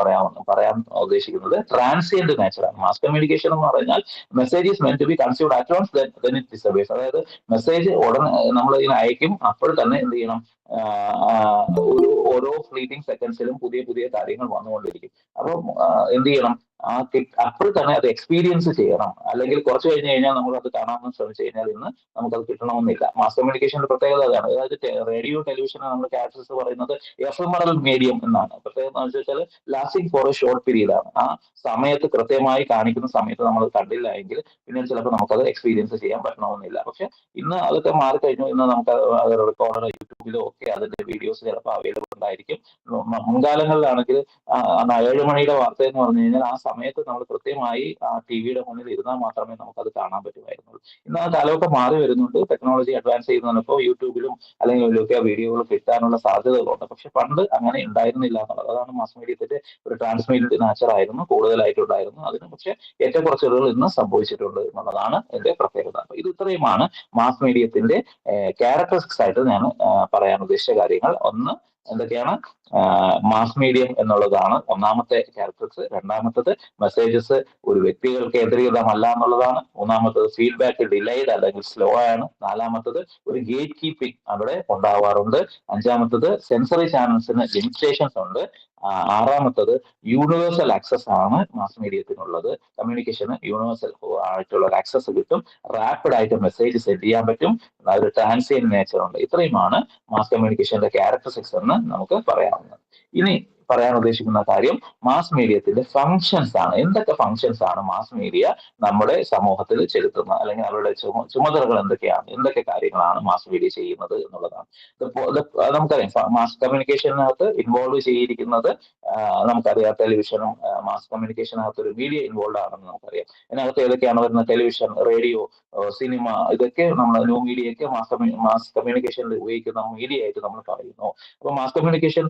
പറയാൻ ഉദ്ദേശിക്കുന്നത് ട്രാൻസിയന്റ് നേച്ചറാണ്. മാസ് കമ്മ്യൂണിക്കേഷൻ എന്ന് പറഞ്ഞാൽ message is meant to be consumed at once then it disappears. അതായത് മെസ്സേജ് ഉടനെ നമ്മൾ ഇതിന് അയക്കും, അപ്പോൾ തന്നെ എന്ത് ചെയ്യണം, ഓരോ ഫ്ലീറ്റിംഗ് സെക്കൻഡ്സിലും പുതിയ പുതിയ കാര്യങ്ങൾ വന്നുകൊണ്ടിരിക്കും. അപ്പം എന്ത് ചെയ്യണം, അപ്പോൾ തന്നെ അത് എക്സ്പീരിയൻസ് ചെയ്യണം. അല്ലെങ്കിൽ കുറച്ച് കഴിഞ്ഞ് കഴിഞ്ഞാൽ നമ്മൾ അത് കാണാമെന്ന് ശ്രമിച്ചു കഴിഞ്ഞാൽ ഇന്ന് നമുക്കത് കിട്ടണമെന്നില്ല. മാസ് കമ്മ്യൂണിക്കേഷന്റെ പ്രത്യേകത അതാണ്. അതായത് റേഡിയോ ടെലിവിഷൻ നമ്മൾ ക്യാരക്ടേഴ്സ് പറയുന്നത് എഫെമറൽ മീഡിയം എന്നാണ്. പ്രത്യേകത എന്ന് വെച്ചാൽ lasting for a short period ആണ്. ആ സമയത്ത് കൃത്യമായി കാണിക്കുന്ന സമയത്ത് നമ്മൾ കണ്ടില്ല എങ്കിൽ പിന്നെ ചിലപ്പോൾ നമുക്കത് എക്സ്പീരിയൻസ് ചെയ്യാൻ പറ്റണമെന്നില്ല. പക്ഷെ ഇന്ന് അതൊക്കെ മാറിക്കഴിഞ്ഞു. ഇന്ന് നമുക്ക് അത് റെക്കോർഡർ യൂട്യൂബിലോ ഒക്കെ അതിന്റെ വീഡിയോസ് ചിലപ്പോൾ അവൈലബിൾ ഉണ്ടായിരിക്കും. മുൻകാലങ്ങളിലാണെങ്കിൽ 7 മണിയുടെ വാർത്ത എന്ന് പറഞ്ഞു കഴിഞ്ഞാൽ ആ സമയത്ത് നമ്മൾ കൃത്യമായി ആ ടിവിയുടെ മുന്നിൽ ഇരുന്നാൽ മാത്രമേ നമുക്കത് കാണാൻ പറ്റുമായിരുന്നുള്ളൂ. ഇന്ന് ആ കാലമൊക്കെ മാറി വരുന്നുണ്ട്. ടെക്നോളജി അഡ്വാൻസ് ചെയ്യുന്നതിനപ്പോൾ യൂട്യൂബിലും അല്ലെങ്കിൽ ഇതിലൊക്കെ വീഡിയോകൾ കിട്ടാനുള്ള സാധ്യതകളുണ്ട്. പക്ഷെ പണ്ട് അങ്ങനെ ഉണ്ടായിരുന്നില്ല എന്നുള്ളത്. അതാണ് മാസ് മീഡിയത്തിന്റെ ഒരു ട്രാൻസ്മീഡിയറ്റ് നേച്ചർ ആയിരുന്നു, കൂടുതലായിട്ടുണ്ടായിരുന്നു. അതിന് പക്ഷെ ഏറ്റക്കുറച്ചിലുകൾ ഇന്ന് സംഭവിച്ചിട്ടുണ്ട് എന്നുള്ളതാണ് എന്റെ പ്രത്യേകത. അപ്പൊ ഇത് ഇത്രയുമാണ് മാസ് മീഡിയത്തിന്റെ ക്യാരക്ടറിസ്റ്റിക്സ് ആയിട്ട് ഞാൻ പറയാൻ ഉദ്ദേശിച്ച കാര്യങ്ങൾ. ഒന്ന് എന്തൊക്കെയാണ്, മാസ് മീഡിയം എന്നുള്ളതാണ് ഒന്നാമത്തെ ക്യാരക്ടറിസ്റ്റിക്സ്. രണ്ടാമത്തത് മെസ്സേജസ് ഒരു വ്യക്തികൾ കേന്ദ്രീകൃതമല്ല എന്നുള്ളതാണ്. മൂന്നാമത്തത് ഫീഡ്ബാക്ക് ഡിലൈഡ് അല്ലെങ്കിൽ സ്ലോ ആണ്. നാലാമത്തത് ഒരു ഗേറ്റ് കീപ്പിംഗ് അവിടെ ഉണ്ടാവാറുണ്ട്. അഞ്ചാമത്തത് സെൻസറി ചാനൽസിന് ലിമിറ്റേഷൻസ് ഉണ്ട്. ആറാമത്തത് യൂണിവേഴ്സൽ ആക്സസ് ആണ് മാസ് മീഡിയത്തിനുള്ളത്. കമ്മ്യൂണിക്കേഷന് യൂണിവേഴ്സൽ ആയിട്ടുള്ള ഒരു ആക്സസ് കിട്ടും. റാപ്പിഡ് ആയിട്ട് മെസ്സേജ് സെൻഡ് ചെയ്യാൻ പറ്റും. ഒരു ട്രാൻസിയന്റ് നേച്ചർ ഉണ്ട്. ഇത്രയുമാണ് മാസ് കമ്മ്യൂണിക്കേഷന്റെ ക്യാരക്ടറിസ്റ്റിക്സ് എന്ന് നമുക്ക് പറയാവുന്നത്. ഇനി പറയാൻ ഉദ്ദേശിക്കുന്ന കാര്യം മാസ് മീഡിയത്തിന്റെ ഫങ്ഷൻസ് ആണ്. എന്തൊക്കെ ഫങ്ഷൻസ് ആണ് മാസ് മീഡിയ നമ്മുടെ സമൂഹത്തിൽ ചെലുത്തുന്നത്, അല്ലെങ്കിൽ അവരുടെ ചുമതലകൾ എന്തൊക്കെയാണ്, എന്തൊക്കെ കാര്യങ്ങളാണ് മാസ് മീഡിയ ചെയ്യുന്നത് എന്നുള്ളതാണ്. നമുക്കറിയാം മാസ് കമ്മ്യൂണിക്കേഷനകത്ത് ഇൻവോൾവ് ചെയ്തിരിക്കുന്നത് നമുക്കറിയാം ടെലിവിഷനും മാസ് കമ്മ്യൂണിക്കേഷനകത്ത് ഒരു മീഡിയ ഇൻവോൾവ് ആണെന്ന് നമുക്കറിയാം. ഇതിനകത്ത് ഏതൊക്കെയാണ് വരുന്നത്, ടെലിവിഷൻ, റേഡിയോ, സിനിമ, ഇതൊക്കെ നമ്മൾ ന്യൂ മീഡിയയൊക്കെ മാസ് കമ്മ്യൂണിക്കേഷനിൽ ഉപയോഗിക്കുന്ന മീഡിയ ആയിട്ട് നമ്മൾ പറയുന്നു. അപ്പൊ മാസ് കമ്മ്യൂണിക്കേഷൻ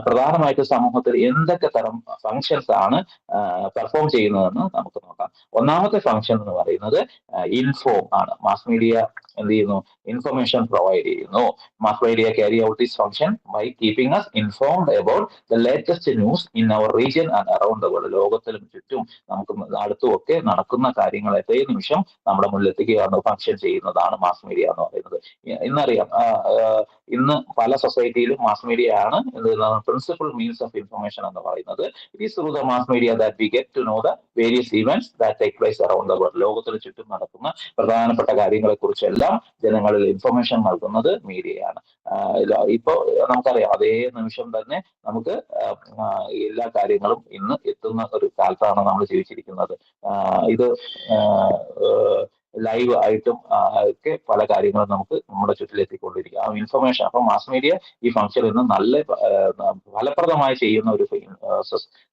പ്രധാനമായിട്ട് സമൂഹത്തിൽ എന്തൊക്കെ തരം ഫങ്ഷൻസ് ആണ് പെർഫോം ചെയ്യുന്നതെന്ന് നമുക്ക് നോക്കാം. ഒന്നാമത്തെ ഫങ്ഷൻ എന്ന് പറയുന്നത് ഇൻഫോം ആണ്. മാസ് മീഡിയ എന്ത് ചെയ്യുന്നു, ഇൻഫർമേഷൻ പ്രൊവൈഡ് ചെയ്യുന്നു. Mass media carry out this function by keeping us informed about the latest news in our region and around the world. ലോകത്തിലും ചുറ്റും നമുക്ക് അടുത്തുമൊക്കെ നടക്കുന്ന കാര്യങ്ങൾ എത്രേ നിമിഷം നമ്മുടെ മുന്നിലെത്തിക്കുക ഫങ്ഷൻ ചെയ്യുന്നതാണ് മാസ് മീഡിയ എന്ന് പറയുന്നത്. ഇന്നറിയാം, ഇന്ന് പല സൊസൈറ്റിയിലും മാസ് മീഡിയ ആണ് പ്രിൻസിപ്പൽ മീൻസ് ഓഫ് ഇൻഫർമേഷൻ എന്ന് പറയുന്നത്. It is through the mass media that we get to know the various events that take place around the world. ലോകത്തിന് ചുറ്റും നടക്കുന്ന പ്രധാനപ്പെട്ട കാര്യങ്ങളെ കുറിച്ചെല്ലാം ജനങ്ങളിൽ ഇൻഫർമേഷൻ നൽകുന്നത് മീഡിയയാണ്. ഇപ്പോ നമുക്കറിയാം, അതേ നിമിഷം തന്നെ നമുക്ക് എല്ലാ കാര്യങ്ങളും ഇന്ന് എത്തുന്ന ഒരു കാലത്താണ് നമ്മൾ ജീവിച്ചിരിക്കുന്നത്. ഇത് ലൈവ് ആയിട്ടും ഒക്കെ പല കാര്യങ്ങളും നമുക്ക് നമ്മുടെ ചുറ്റിലെത്തിക്കൊണ്ടിരിക്കും. ആ ഇൻഫർമേഷൻ, അപ്പൊ മാസ് മീഡിയ ഈ ഫംഗ്ഷൻ ഇന്ന് നല്ല ഫലപ്രദമായി ചെയ്യുന്ന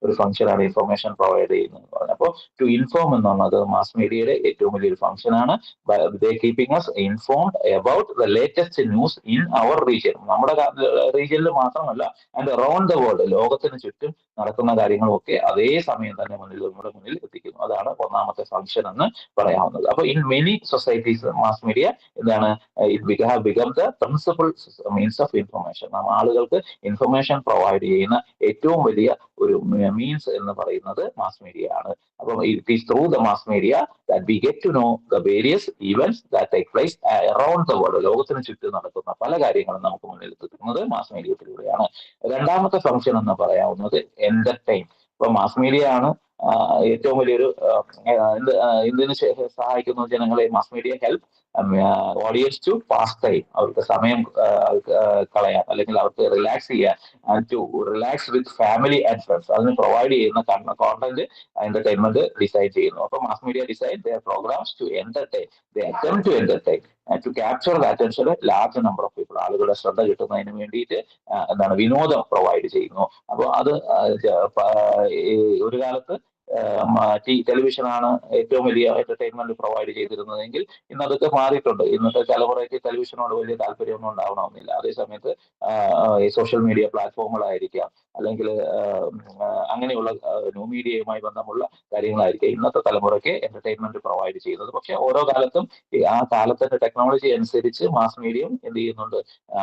ഒരു ഫംഗ്ഷനാണ് ഇൻഫർമേഷൻ പ്രൊവൈഡ് ചെയ്യുന്നത്. അപ്പോൾ ടു ഇൻഫോം എന്നുള്ളത് മാസ് മീഡിയയുടെ ഏറ്റവും വലിയൊരു ഫംഗ്ഷനാണ്. Keeping us informed about the latest news in our region. നമ്മുടെ റീജിയനിൽ മാത്രമല്ല, ആൻഡ് അറൌണ്ട് ദ വേൾഡ്, ലോകത്തിന് ചുറ്റും നടക്കുന്ന കാര്യങ്ങളൊക്കെ അതേ സമയം തന്നെ നമ്മുടെ മുന്നിൽ എത്തിക്കുന്നു. അതാണ് ഒന്നാമത്തെ ഫംഗ്ഷൻ എന്ന് പറയാവുന്നത്. അപ്പൊ in many societies mass media എന്താണ്, it have become the principal means of information. ആളുകൾക്ക് ഇൻഫർമേഷൻ പ്രൊവൈഡ് ചെയ്യുന്ന ഏറ്റവും വലിയ ഒരു മീൻസ് എന്ന് പറയുന്നത് മാസ് മീഡിയ ആണ്. അപ്പം it is through the mass media that we get to know the various events that take place around the world. ലോകത്തിന് ചുറ്റും നടക്കുന്ന പല കാര്യങ്ങളും നമുക്ക് മുന്നിൽ എത്തിക്കുന്നത് മാസ് മീഡിയത്തിലൂടെയാണ്. രണ്ടാമത്തെ ഫംഗ്ഷൻ എന്ന് പറയാവുന്നത് എന്റർടൈൻ. ഇപ്പൊ മാസ് മീഡിയ ആണ് ഏറ്റവും വലിയൊരു എന്തിനു സഹായിക്കുന്നു ജനങ്ങളെ. Mass media help audience to pass time. അവർക്ക് സമയം കളയാൻ, അല്ലെങ്കിൽ അവർക്ക് റിലാക്സ് ചെയ്യാൻ, to relax with family and friends, അതിന് പ്രൊവൈഡ് ചെയ്യുന്ന കോണ്ടന്റ് എന്റർടൈൻമെന്റ് ഡിസൈൻ ചെയ്യുന്നു. അപ്പൊ mass media design their programs to entertain. They attempt to entertain and to capture the attention of large number of people. ആളുകളുടെ ശ്രദ്ധ കിട്ടുന്നതിന് വേണ്ടിയിട്ട് എന്താണ്, വിനോദം പ്രൊവൈഡ് ചെയ്യുന്നു. അപ്പോൾ അത് ഒരു കാലത്ത് ടെലിവിഷനാണ് ഏറ്റവും വലിയ എന്റർടൈൻമെന്റ് പ്രൊവൈഡ് ചെയ്തിരുന്നതെങ്കിൽ ഇന്ന് അതൊക്കെ മാറിയിട്ടുണ്ട്. ഇന്നത്തെ തലമുറയ്ക്ക് ടെലിവിഷനോട് വലിയ താല്പര്യമൊന്നും ഉണ്ടാവണമെന്നില്ല. അതേസമയത്ത് ഈ സോഷ്യൽ മീഡിയ പ്ലാറ്റ്ഫോമുകളായിരിക്കാം, അല്ലെങ്കിൽ അങ്ങനെയുള്ള ന്യൂ മീഡിയയുമായി ബന്ധമുള്ള കാര്യങ്ങളായിരിക്കും ഇന്നത്തെ തലമുറയ്ക്ക് എന്റർടൈൻമെന്റ് പ്രൊവൈഡ് ചെയ്യുന്നത്. പക്ഷെ ഓരോ കാലത്തും ആ കാലത്തിന്റെ ടെക്നോളജി അനുസരിച്ച് മാസ് മീഡിയം എന്ത് ചെയ്യുന്നുണ്ട്,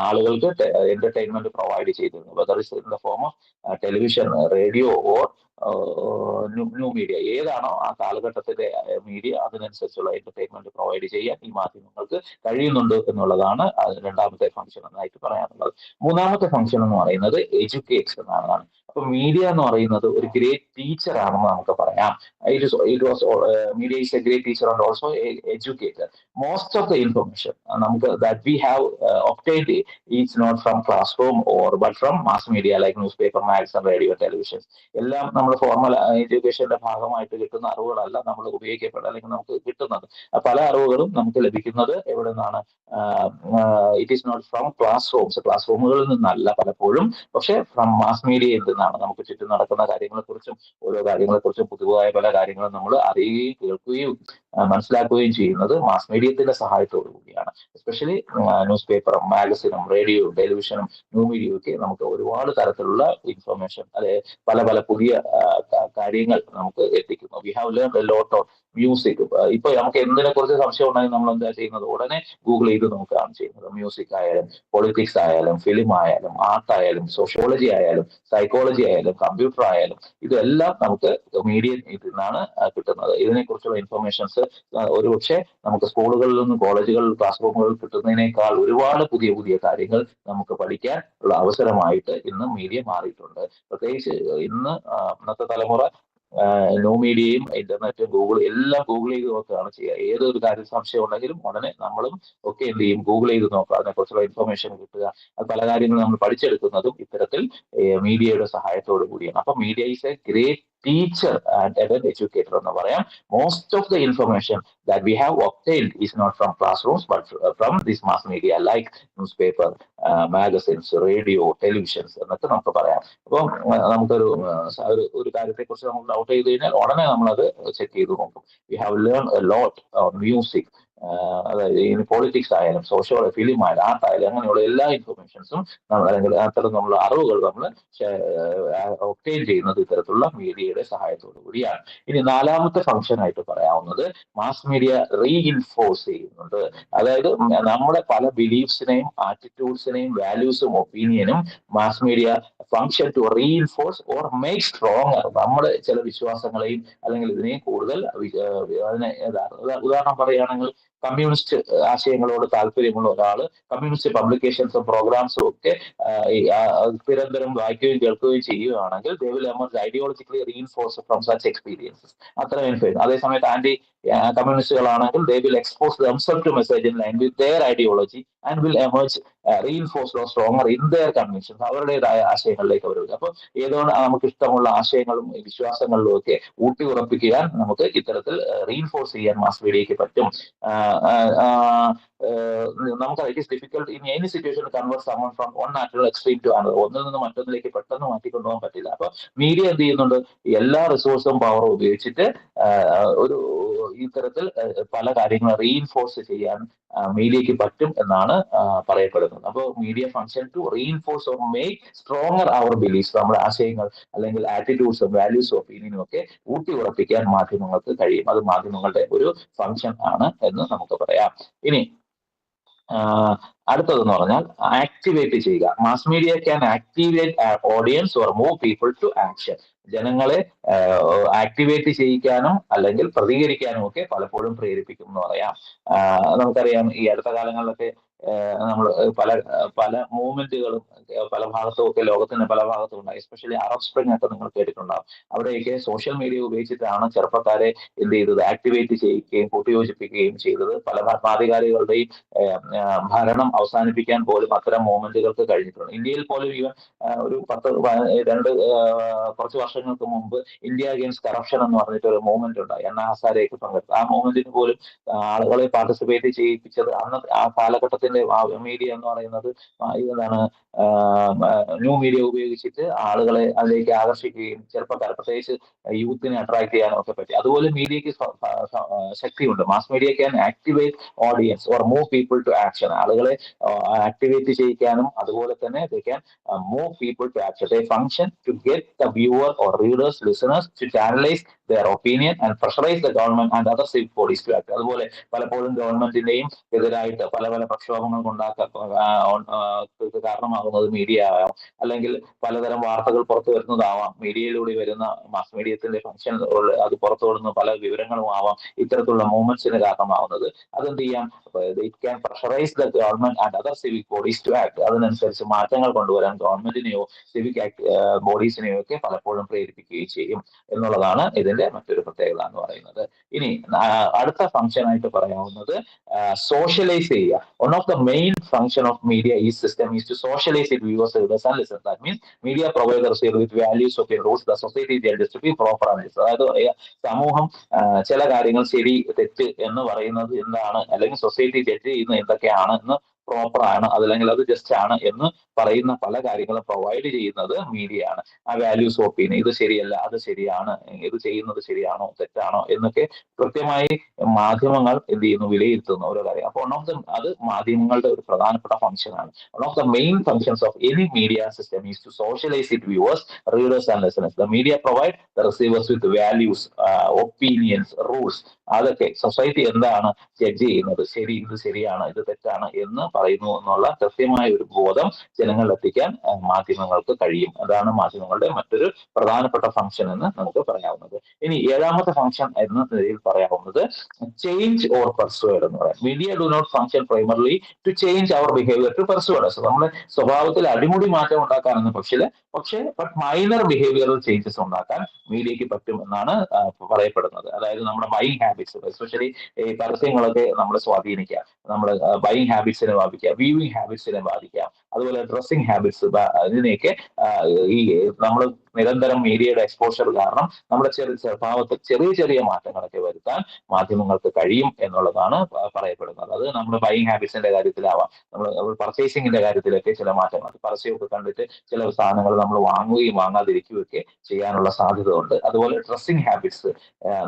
ആളുകൾക്ക് എന്റർടൈൻമെന്റ് പ്രൊവൈഡ് ചെയ്തിരുന്നു. Whether is in the form of television, radio or new media, ഏതാണോ ആ കാലഘട്ടത്തിലെ മീഡിയ, അതിനനുസരിച്ചുള്ള എന്റർടൈൻമെന്റ് പ്രൊവൈഡ് ചെയ്യാൻ ഈ മാധ്യമങ്ങൾക്ക് കഴിയുന്നുണ്ട് എന്നുള്ളതാണ് രണ്ടാമത്തെ ഫംഗ്ഷൻ എന്നായിട്ട് പറയാനുള്ളത്. മൂന്നാമത്തെ ഫംഗ്ഷൻ എന്ന് പറയുന്നത് എഡ്യൂക്കേറ്റ് എന്നാണ്. അപ്പൊ മീഡിയ എന്ന് പറയുന്നത് ഒരു ഗ്രേറ്റ് ടീച്ചർ ആണെന്ന് നമുക്ക് പറയാം. Media is a great teacher and also educator. Most of the information നമുക്ക് that we have obtained is not from classroom or but from mass media like newspaper, magazine, radio, television. എല്ലാം നമ്മൾ formal എഡ്യൂക്കേഷന്റെ ഭാഗമായിട്ട് കിട്ടുന്ന അറിവുകളല്ല നമ്മൾ ഉപയോഗിക്കപ്പെടുക അല്ലെങ്കിൽ നമുക്ക് കിട്ടുന്നത്. പല അറിവുകളും നമുക്ക് ലഭിക്കുന്നത് എവിടെ നിന്നാണ്? It is not from classrooms, ക്ലാസ് റൂമുകളിൽ നിന്നല്ല പലപ്പോഴും, പക്ഷെ ഫ്രം മാസ് മീഡിയയിൽ നിന്നാണ്. നമുക്ക് ചുറ്റും നടക്കുന്ന കാര്യങ്ങളെക്കുറിച്ചും ഓരോ കാര്യങ്ങളെക്കുറിച്ചും പൊതുവായ പല കാര്യങ്ങളും നമ്മൾ അറിയുകയും കേൾക്കുകയും മനസ്സിലാക്കുകയും ചെയ്യുന്നത് മാസ് മീഡിയത്തിന്റെ സഹായത്തോടു കൂടിയാണ്. എസ്പെഷ്യലി ന്യൂസ് പേപ്പറും, മാഗസിനും, റേഡിയോയും, ടെലിവിഷനും, ന്യൂ മീഡിയയും ഒക്കെ നമുക്ക് ഒരുപാട് തരത്തിലുള്ള ഇൻഫർമേഷൻ, അല്ലെ പല പല പുതിയ കാര്യങ്ങൾ നമുക്ക് എത്തിക്കുന്നു. We have learn a lot of music. ഇപ്പൊ നമുക്ക് എന്തിനെ കുറിച്ച് സംശയം ഉണ്ടെങ്കിൽ നമ്മൾ എന്താ ചെയ്യുന്നത്? ഉടനെ ഗൂഗിൾ ചെയ്ത് നോക്കുകയാണ് ചെയ്യുന്നത്. മ്യൂസിക് ആയാലും, പൊളിറ്റിക്സ് ആയാലും, ഫിലിം ആയാലും, ആർട്ട് ആയാലും, സോഷ്യോളജി ആയാലും, സൈക്കോളജി ആയാലും, കമ്പ്യൂട്ടർ ആയാലും, ഇതെല്ലാം നമുക്ക് മീഡിയയിൽ നിന്നാണ് കിട്ടുന്നത്. ഇതിനെക്കുറിച്ചുള്ള ഇൻഫർമേഷൻസ് ഒരുപക്ഷെ നമുക്ക് സ്കൂളുകളിൽ നിന്നും കോളേജുകളിൽ, ക്ലാസ് റൂമുകളിൽ കിട്ടുന്നതിനേക്കാൾ ഒരുപാട് പുതിയ പുതിയ കാര്യങ്ങൾ നമുക്ക് പഠിക്കാൻ ഉള്ള അവസരമായിട്ട് ഇന്ന് മീഡിയ മാറിയിട്ടുണ്ട്. പ്രത്യേകിച്ച് ഇന്നത്തെ തലമുറ ന്യൂ മീഡിയയും ഇന്റർനെറ്റും ഗൂഗിൾ എല്ലാം ഗൂഗിൾ ചെയ്ത് നോക്കുകയാണ് ചെയ്യുക. ഏതൊരു കാര്യം സംശയം ഉണ്ടെങ്കിലും ഉടനെ നമ്മളും ഒക്കെ എന്ത് ചെയ്യും? ഗൂഗിൾ ചെയ്ത് നോക്കുക, അതിനെക്കുറിച്ചുള്ള ഇൻഫർമേഷൻ കിട്ടുക. അത് പല കാര്യങ്ങളും നമ്മൾ പഠിച്ചെടുക്കുന്നതും ഇത്തരത്തിൽ മീഡിയയുടെ സഹായത്തോടു കൂടിയാണ്. അപ്പൊ media is a great teacher and an educator എന്ന് പറയാം. Most of the information that we have obtained is not from classrooms but from this mass media like newspaper, magazines, radio, televisions എന്നൊക്കെ നമുക്ക് പറയാം. അപ്പം നമുക്കൊരു ഒരു കാര്യത്തെക്കുറിച്ച് നമുക്ക് ഡൗട്ട് ചെയ്ത് കഴിഞ്ഞാൽ ഉടനെ നമ്മളത് ചെക്ക് ചെയ്ത് നോക്കും. We have learn a lot music, അതായത് ഇനി പൊളിറ്റിക്സ് ആയാലും, സോഷ്യോളജി, ഫിലിം ആയാലും, ആർട്ട് ആയാലും, അങ്ങനെയുള്ള എല്ലാ ഇൻഫർമേഷൻസും അല്ലെങ്കിൽ അത്തരം നമ്മൾ അറിവുകൾ നമ്മൾ ഒബ്റ്റെയിൻ ചെയ്യുന്നത് ഇത്തരത്തിലുള്ള മീഡിയയുടെ സഹായത്തോടു കൂടിയാണ്. ഇനി നാലാമത്തെ ഫംഗ്ഷൻ ആയിട്ട് പറയാവുന്നത് മാസ് മീഡിയ റീഇൻഫോഴ്സ് ചെയ്യുന്നുണ്ട്. അതായത് നമ്മുടെ പല ബിലീഫ്സിനെയും, ആറ്റിറ്റ്യൂഡ്സിനെയും, വാല്യൂസും, ഒപ്പീനിയനും mass media function to reinforce or make stronger. നമ്മുടെ ചില വിശ്വാസങ്ങളെയും അല്ലെങ്കിൽ ഇതിനെയും കൂടുതൽ അതിനെ ഉദാഹരണം പറയുകയാണെങ്കിൽ കമ്മ്യൂണിസ്റ്റ് ആശയങ്ങളോട് താല്പര്യമുള്ള ഒരാള് കമ്മ്യൂണിസ്റ്റ് പബ്ലിക്കേഷൻസും പ്രോഗ്രാംസും ഒക്കെ നിരന്തരം വായിക്കുകയും കേൾക്കുകയും ചെയ്യുകയാണെങ്കിൽ they will emerge ideologically reinforced from such experiences. അത്ര അതേസമയത്ത് anti കമ്മ്യൂണിസ്റ്റുകളാണെങ്കിൽ they will expose themselves to message in line with their ideology and will emerge reinforced or stronger in their convictions. അവരുടേതായ ആശയങ്ങളിലേക്ക് അവർ വരും. അപ്പൊ ഏതാണ് നമുക്ക് ഇഷ്ടമുള്ള ആശയങ്ങളും വിശ്വാസങ്ങളിലും ഒക്കെ ഊട്ടി ഉറപ്പിക്കാൻ നമുക്ക് ഇത്തരത്തിൽ റീഇൻഫോഴ്സ് ചെയ്യാൻ മാസ് മീഡിയയ്ക്ക് പറ്റും. നമുക്കറിയാം it is difficult in any situation convert someone from one natural extreme to another. ഒന്നിൽ നിന്ന് മറ്റൊന്നിലേക്ക് പെട്ടെന്ന് മാറ്റിക്കൊണ്ടുപോകാൻ പറ്റില്ല. അപ്പൊ മീഡിയ എന്ത് ചെയ്യുന്നുണ്ട്? എല്ലാ റിസോഴ്സും പവറും ഉപയോഗിച്ചിട്ട് ഒരു ഇത്തരത്തിൽ പല കാര്യങ്ങളും റീഇൻഫോഴ്സ് ചെയ്യാൻ മീഡിയയ്ക്ക് പറ്റും എന്നാണ് പറയപ്പെടുന്നത്. അപ്പോൾ media function to reinforce or make stronger our beliefs. നമ്മുടെ ആശയങ്ങൾ അല്ലെങ്കിൽ ആറ്റിറ്റ്യൂഡ്സും വാല്യൂസും ഒപ്പീനിയനും ഒക്കെ ഊട്ടി ഉറപ്പിക്കാൻ മാധ്യമങ്ങൾക്ക് കഴിയും. അത് മാധ്യമങ്ങളുടെ ഒരു ഫംഗ്ഷൻ ആണ് എന്ന് നമുക്ക് പറയാം. ഇനി അടുത്തതെന്ന് പറഞ്ഞാൽ ആക്ടിവേറ്റ് ചെയ്യുക. Mass media can activate audience or move people to action. ജനങ്ങളെ ആക്ടിവേറ്റ് ചെയ്യിക്കാനും അല്ലെങ്കിൽ പ്രതികരിക്കാനും ഒക്കെ പലപ്പോഴും പ്രേരിപ്പിക്കും എന്ന് പറയാം. നമുക്കറിയാം ഈ അടുത്ത കാലങ്ങളിലൊക്കെ നമ്മൾ പല മൂവ്മെന്റുകളും പല ഭാഗത്തും ഒക്കെ ലോകത്തിന്റെ പല ഭാഗത്തും ഉണ്ടായി. എസ്പെഷ്യലി അറബ് സ്പ്രിംഗ് ഒക്കെ നിങ്ങൾ കേട്ടിട്ടുണ്ടാവും. അവിടെയൊക്കെ സോഷ്യൽ മീഡിയ ഉപയോഗിച്ചിട്ടാണ് ചെറുപ്പക്കാരെ എന്ത് ചെയ്തത്? ആക്ടിവേറ്റ് ചെയ്യിക്കുകയും കൂട്ടിയോജിപ്പിക്കുകയും ചെയ്തത്. പല ഭരണാധികാരികളുടെയും ഭരണം അവസാനിപ്പിക്കാൻ പോലും അത്തരം മൂവ്മെന്റുകൾക്ക് കഴിഞ്ഞിട്ടുണ്ട്. ഇന്ത്യയിൽ പോലും ഈവൻ ഒരു കുറച്ച് വർഷങ്ങൾക്ക് മുമ്പ് ഇന്ത്യ അഗെയിൻസ്റ്റ് കറപ്ഷൻ എന്ന് പറഞ്ഞിട്ട് ഒരു മൂവ്മെന്റ് ഉണ്ടായി. അണ്ണാ ഹസാരെയൊക്കെ പങ്കെടുത്തു. ആ മൂവ്മെന്റിന് പോലും ആളുകളെ പാർട്ടിസിപ്പേറ്റ് ചെയ്യിപ്പിച്ചത് അന്ന് ആ കാലഘട്ടത്തിന്റെ മീഡിയത്തിന്റെ മീഡിയ എന്ന് പറയുന്നത് ഇതാണ് ന്യൂ മീഡിയ ഉപയോഗിച്ചിട്ട് ആളുകളെ അതിലേക്ക് ആകർഷിക്കുകയും ചെറുപ്പക്കാർ പ്രത്യേകിച്ച് യൂത്തിനെ അട്രാക്ട് ചെയ്യാനും ഒക്കെ പറ്റി. അതുപോലെ മീഡിയക്ക് ശക്തിയുണ്ട്. Mass media can activate audience or move people to action. ആളുകളെ ആക്ടിവേറ്റ് ചെയ്യിക്കാനും അതുപോലെ തന്നെ they can move people to action. They function to get the viewer or readers, listeners to channelize their opinion and pressurize the government and other civic bodies to act. അതുപോലെ പലപ്പോഴും ഗവൺമെന്റിന്റെയും എതിരായിട്ട് പല പല പ്രക്ഷോഭങ്ങൾ ഉണ്ടാക്കാൻ കാരണമാകുന്നത് മീഡിയ ആവാം, അല്ലെങ്കിൽ പലതരം വാർത്തകൾ പുറത്തു വരുന്നതാവാം. മീഡിയയിലൂടെ വരുന്ന മാസ് മീഡിയത്തിന്റെ ഫംഗ്ഷൻ അത് പുറത്തു വിടുന്ന പല വിവരങ്ങളും ആവാം ഇത്തരത്തിലുള്ള മൂവ്മെന്റ്സിന് കാരണമാവുന്നത്. അതെന്ത് ചെയ്യാം? It can pressurise the government and other civic bodies to act. അതിനനുസരിച്ച് മാറ്റങ്ങൾ കൊണ്ടുവരാൻ ഗവൺമെന്റിനെയോ സിവിക് ബോഡീസിനെയോ ഒക്കെ പലപ്പോഴും പ്രേരിപ്പിക്കുകയും ചെയ്യും എന്നുള്ളതാണ് ഇതിന്റെ മറ്റൊരു പ്രത്യേകത എന്ന് പറയുന്നത്. ഇനി അടുത്ത ഫംഗ്ഷൻ ആയിട്ട് പറയാവുന്നത് സോഷ്യലൈസ് ചെയ്യുക. One of the main function of media ഈ system is to socialise it viewers, readers and listeners. That means media provide receive with values of rules the society judges to be proper analyse. അതായത് സമൂഹം ചില കാര്യങ്ങൾ ശരി തെറ്റ് എന്ന് പറയുന്നത് എന്താണ്, അല്ലെങ്കിൽ സൊസൈറ്റി ജഡ്ജ് ചെയ്യുന്ന എന്തൊക്കെയാണ് എന്ന് പ്രോപ്പർ ആണ്, അതല്ലെങ്കിൽ അത് ജസ്റ്റ് ആണ് എന്ന് പറയുന്ന പല കാര്യങ്ങളും പ്രൊവൈഡ് ചെയ്യുന്നത് മീഡിയ ആണ്. ആ വാല്യൂസ് ഒപ്പീനിയൻ, ഇത് ശരിയല്ല അത് ശരിയാണ്, ഇത് ചെയ്യുന്നത് ശരിയാണോ തെറ്റാണോ എന്നൊക്കെ കൃത്യമായി മാധ്യമങ്ങൾ എന്ത് ചെയ്യുന്നു, വിലയിരുത്തുന്ന ഓരോ കാര്യം. അപ്പൊ അത് മാധ്യമങ്ങളുടെ ഒരു പ്രധാനപ്പെട്ട ഫംഗ്ഷൻ ആണ്. One of the main functions of any media system is to socialise it viewers, readers and listeners. The media provide the receivers with values, opinions, rules. അതൊക്കെ സൊസൈറ്റി എന്താണ് ജഡ്ജ് ചെയ്യുന്നത്, ശരി ഇത് ശരിയാണ് ഇത് തെറ്റാണ് എന്ന് പറയുന്നു എന്നുള്ള കൃത്യമായ ഒരു ബോധം ജനങ്ങളിൽ എത്തിക്കാൻ മാധ്യമങ്ങൾക്ക് കഴിയും. അതാണ് മാധ്യമങ്ങളുടെ മറ്റൊരു പ്രധാനപ്പെട്ട ഫംഗ്ഷൻ എന്ന് നമുക്ക് പറയാവുന്നത്. ഇനി ഏഴാമത്തെ ഫംഗ്ഷൻ എന്ന നിലയിൽ പറയാവുന്നത് ചേഞ്ച് ഓർ പെർസുവേഡ് എന്ന് പറയാം. Media do not function primarily to change our behaviour to persuade. നമ്മുടെ സ്വഭാവത്തിൽ അടിമുടി മാറ്റം ഉണ്ടാക്കാനൊന്നും പക്ഷേ മൈനർ ബിഹേവിയറൽ ചേഞ്ചസ് ഉണ്ടാക്കാൻ മീഡിയക്ക് പറ്റും എന്നാണ് പറയപ്പെടുന്നത്. അതായത് നമ്മുടെ ബൈയിങ് ഹാബിറ്റ്സ്, എസ്പെഷ്യലി ഈ പരസ്യങ്ങളൊക്കെ നമ്മളെ സ്വാധീനിക്കുക, നമ്മുടെ ബൈയിങ് ഹാബിറ്റ്സിനെ ബാധിക്കുക, വ്യൂവിങ് ഹാബിറ്റ്സിനെ ബാധിക്കാം, അതുപോലെ ഡ്രസ്സിങ് ഹാബിറ്റ്സ്, ഇതിനെയൊക്കെ ഈ നമ്മൾ നിരന്തരം മീഡിയയുടെ എക്സ്പോഷർ കാരണം നമ്മുടെ സ്വഭാവത്തിൽ ചെറിയ ചെറിയ മാറ്റങ്ങളൊക്കെ വരുത്താൻ മാധ്യമങ്ങൾക്ക് കഴിയും എന്നുള്ളതാണ് പറയപ്പെടുന്നത്. അത് നമ്മുടെ ബൈയിങ് ഹാബിറ്റ്സിന്റെ കാര്യത്തിലാവാം, നമ്മൾ പർച്ചേസിങ്ങിന്റെ കാര്യത്തിലൊക്കെ ചില മാറ്റങ്ങൾ, പരസ്യമൊക്കെ കണ്ടിട്ട് ചില സാധനങ്ങൾ നമ്മൾ വാങ്ങുകയും വാങ്ങാതിരിക്കുകയൊക്കെ ചെയ്യാനുള്ള സാധ്യത ഉണ്ട്. അതുപോലെ ഡ്രസ്സിങ് ഹാബിറ്റ്സ്,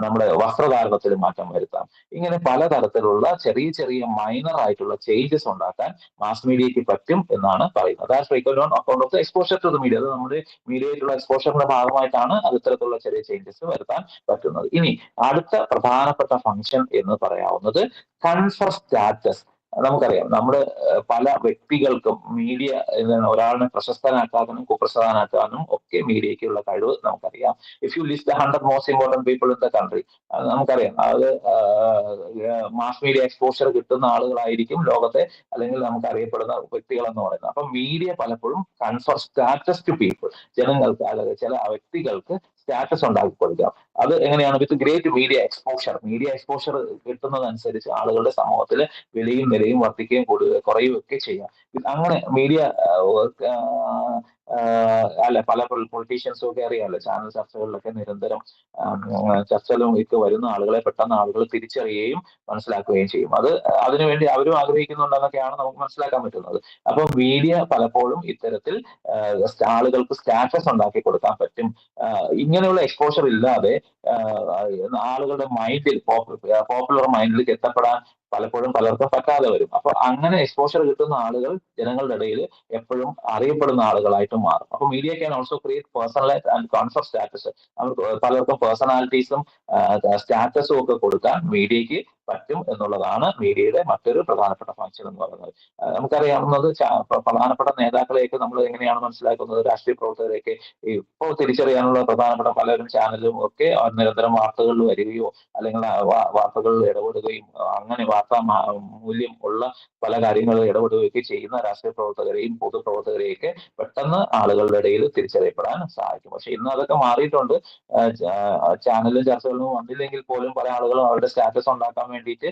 നമ്മുടെ വസ്ത്രധാരണത്തിൽ മാറ്റം വരുത്താം. ഇങ്ങനെ പലതരത്തിലുള്ള ചെറിയ ചെറിയ മൈനർ ആയിട്ടുള്ള ചേഞ്ചസ് ഉണ്ടാക്കാൻ മാസ് മീഡിയക്ക് പറ്റും എന്നാണ് പറയുന്നത്. That's frequent on account of the exposure to the media. അത് നമ്മുടെ മീഡിയയിലുള്ള എക്സ്പോഷറിന്റെ ഭാഗമായിട്ടാണ് അത് ഇത്തരത്തിലുള്ള ചെറിയ ചേഞ്ചസ് വരുത്താൻ പറ്റുന്നത്. ഇനി അടുത്ത പ്രധാനപ്പെട്ട ഫംഗ്ഷൻ എന്ന് പറയാവുന്നത് കൺഫർ സ്റ്റാറ്റസ്. നമുക്കറിയാം നമ്മുടെ പല വ്യക്തികൾക്കും മീഡിയ ഒരാളിനെ പ്രശസ്തനാക്കാനും കുപ്രസിദ്ധനാക്കാനും ഒക്കെ മീഡിയയ്ക്കുള്ള കഴിവ് നമുക്കറിയാം. If you list the 100 most important people in the country, നമുക്കറിയാം അത് മാസ് മീഡിയ എക്സ്പോഷർ കിട്ടുന്ന ആളുകളായിരിക്കും ലോകത്തെ, അല്ലെങ്കിൽ നമുക്ക് അറിയപ്പെടുന്ന വ്യക്തികൾ എന്ന് പറയുന്നത്. അപ്പൊ മീഡിയ പലപ്പോഴും കൺഫർ സ്റ്റാറ്റസ് ടു പീപ്പിൾ, ജനങ്ങൾക്ക് അല്ലെങ്കിൽ ചില വ്യക്തികൾക്ക് സ്റ്റാറ്റസ് ഉണ്ടാക്കി കൊടുക്കാം. അത് എങ്ങനെയാണ്? വിത്ത് ഗ്രേറ്റ് മീഡിയ എക്സ്പോഷർ കിട്ടുന്നതനുസരിച്ച് ആളുകളുടെ സമൂഹത്തിൽ വിലയും നിലയും വർദ്ധിക്കുകയും കുറയുകയും ഒക്കെ ചെയ്യാം. അങ്ങനെ മീഡിയ പല പൊളിറ്റീഷ്യൻസും ഒക്കെ അറിയാമല്ലോ, ചാനൽ ചർച്ചകളിലൊക്കെ നിരന്തരം ചർച്ചകളും ഒക്കെ വരുന്ന ആളുകളെ പെട്ടെന്ന് ആളുകൾ തിരിച്ചറിയുകയും മനസ്സിലാക്കുകയും ചെയ്യും. അതിനുവേണ്ടി അവരും ആഗ്രഹിക്കുന്നുണ്ടെന്നൊക്കെയാണ് നമുക്ക് മനസ്സിലാക്കാൻ പറ്റുന്നത്. അപ്പൊ മീഡിയ പലപ്പോഴും ഇത്തരത്തിൽ ആളുകൾക്ക് സ്റ്റാറ്റസ് ഉണ്ടാക്കി കൊടുക്കാൻ പറ്റും. ഇങ്ങനെയുള്ള എക്സ്പോഷർ ഇല്ലാതെ ആളുകളുടെ മൈൻഡിൽ, പോപ്പുലർ മൈൻഡിലേക്ക് എത്തപ്പെടാൻ പലപ്പോഴും പലർക്കും പറ്റാതെ വരും. അപ്പൊ അങ്ങനെ എക്സ്പോഷർ കിട്ടുന്ന ആളുകൾ ജനങ്ങളുടെ ഇടയിൽ എപ്പോഴും അറിയപ്പെടുന്ന ആളുകളായിട്ട് മാറും. അപ്പൊ media can also create personalise and confer status. പലർക്കും പേഴ്സണാലിറ്റീസും സ്റ്റാറ്റസും ഒക്കെ കൊടുക്കാൻ മീഡിയക്ക് പറ്റും എന്നുള്ളതാണ് മീഡിയയുടെ മറ്റൊരു പ്രധാനപ്പെട്ട ഫംഗ്ഷൻ എന്ന് പറയുന്നത്. നമുക്കറിയാവുന്നത് പ്രധാനപ്പെട്ട നേതാക്കളെയൊക്കെ നമ്മൾ എങ്ങനെയാണ് മനസ്സിലാക്കുന്നത്, രാഷ്ട്രീയ പ്രവർത്തകരെയൊക്കെ ഇപ്പോൾ തിരിച്ചറിയാനുള്ള പ്രധാനപ്പെട്ട പലരും ചാനലും ഒക്കെ നിരന്തരം വാർത്തകളിൽ വരികയോ അല്ലെങ്കിൽ വാർത്തകളിൽ ഇടപെടുകയും അങ്ങനെ വാർത്താ മൂല്യം ഉള്ള പല കാര്യങ്ങളിൽ ഇടപെടുകയൊക്കെ ചെയ്യുന്ന രാഷ്ട്രീയ പ്രവർത്തകരെയും പൊതുപ്രവർത്തകരെയൊക്കെ പെട്ടെന്ന് ആളുകളുടെ ഇടയിൽ തിരിച്ചറിയപ്പെടാൻ സഹായിക്കും. പക്ഷെ ഇന്ന് അതൊക്കെ മാറിയിട്ടുണ്ട്. ചാനലും ചർച്ചകളിലും വന്നില്ലെങ്കിൽ പോലും പല ആളുകളും അവരുടെ സ്റ്റാറ്റസ് ഉണ്ടാക്കാൻ വേണ്ടിയിട്ട്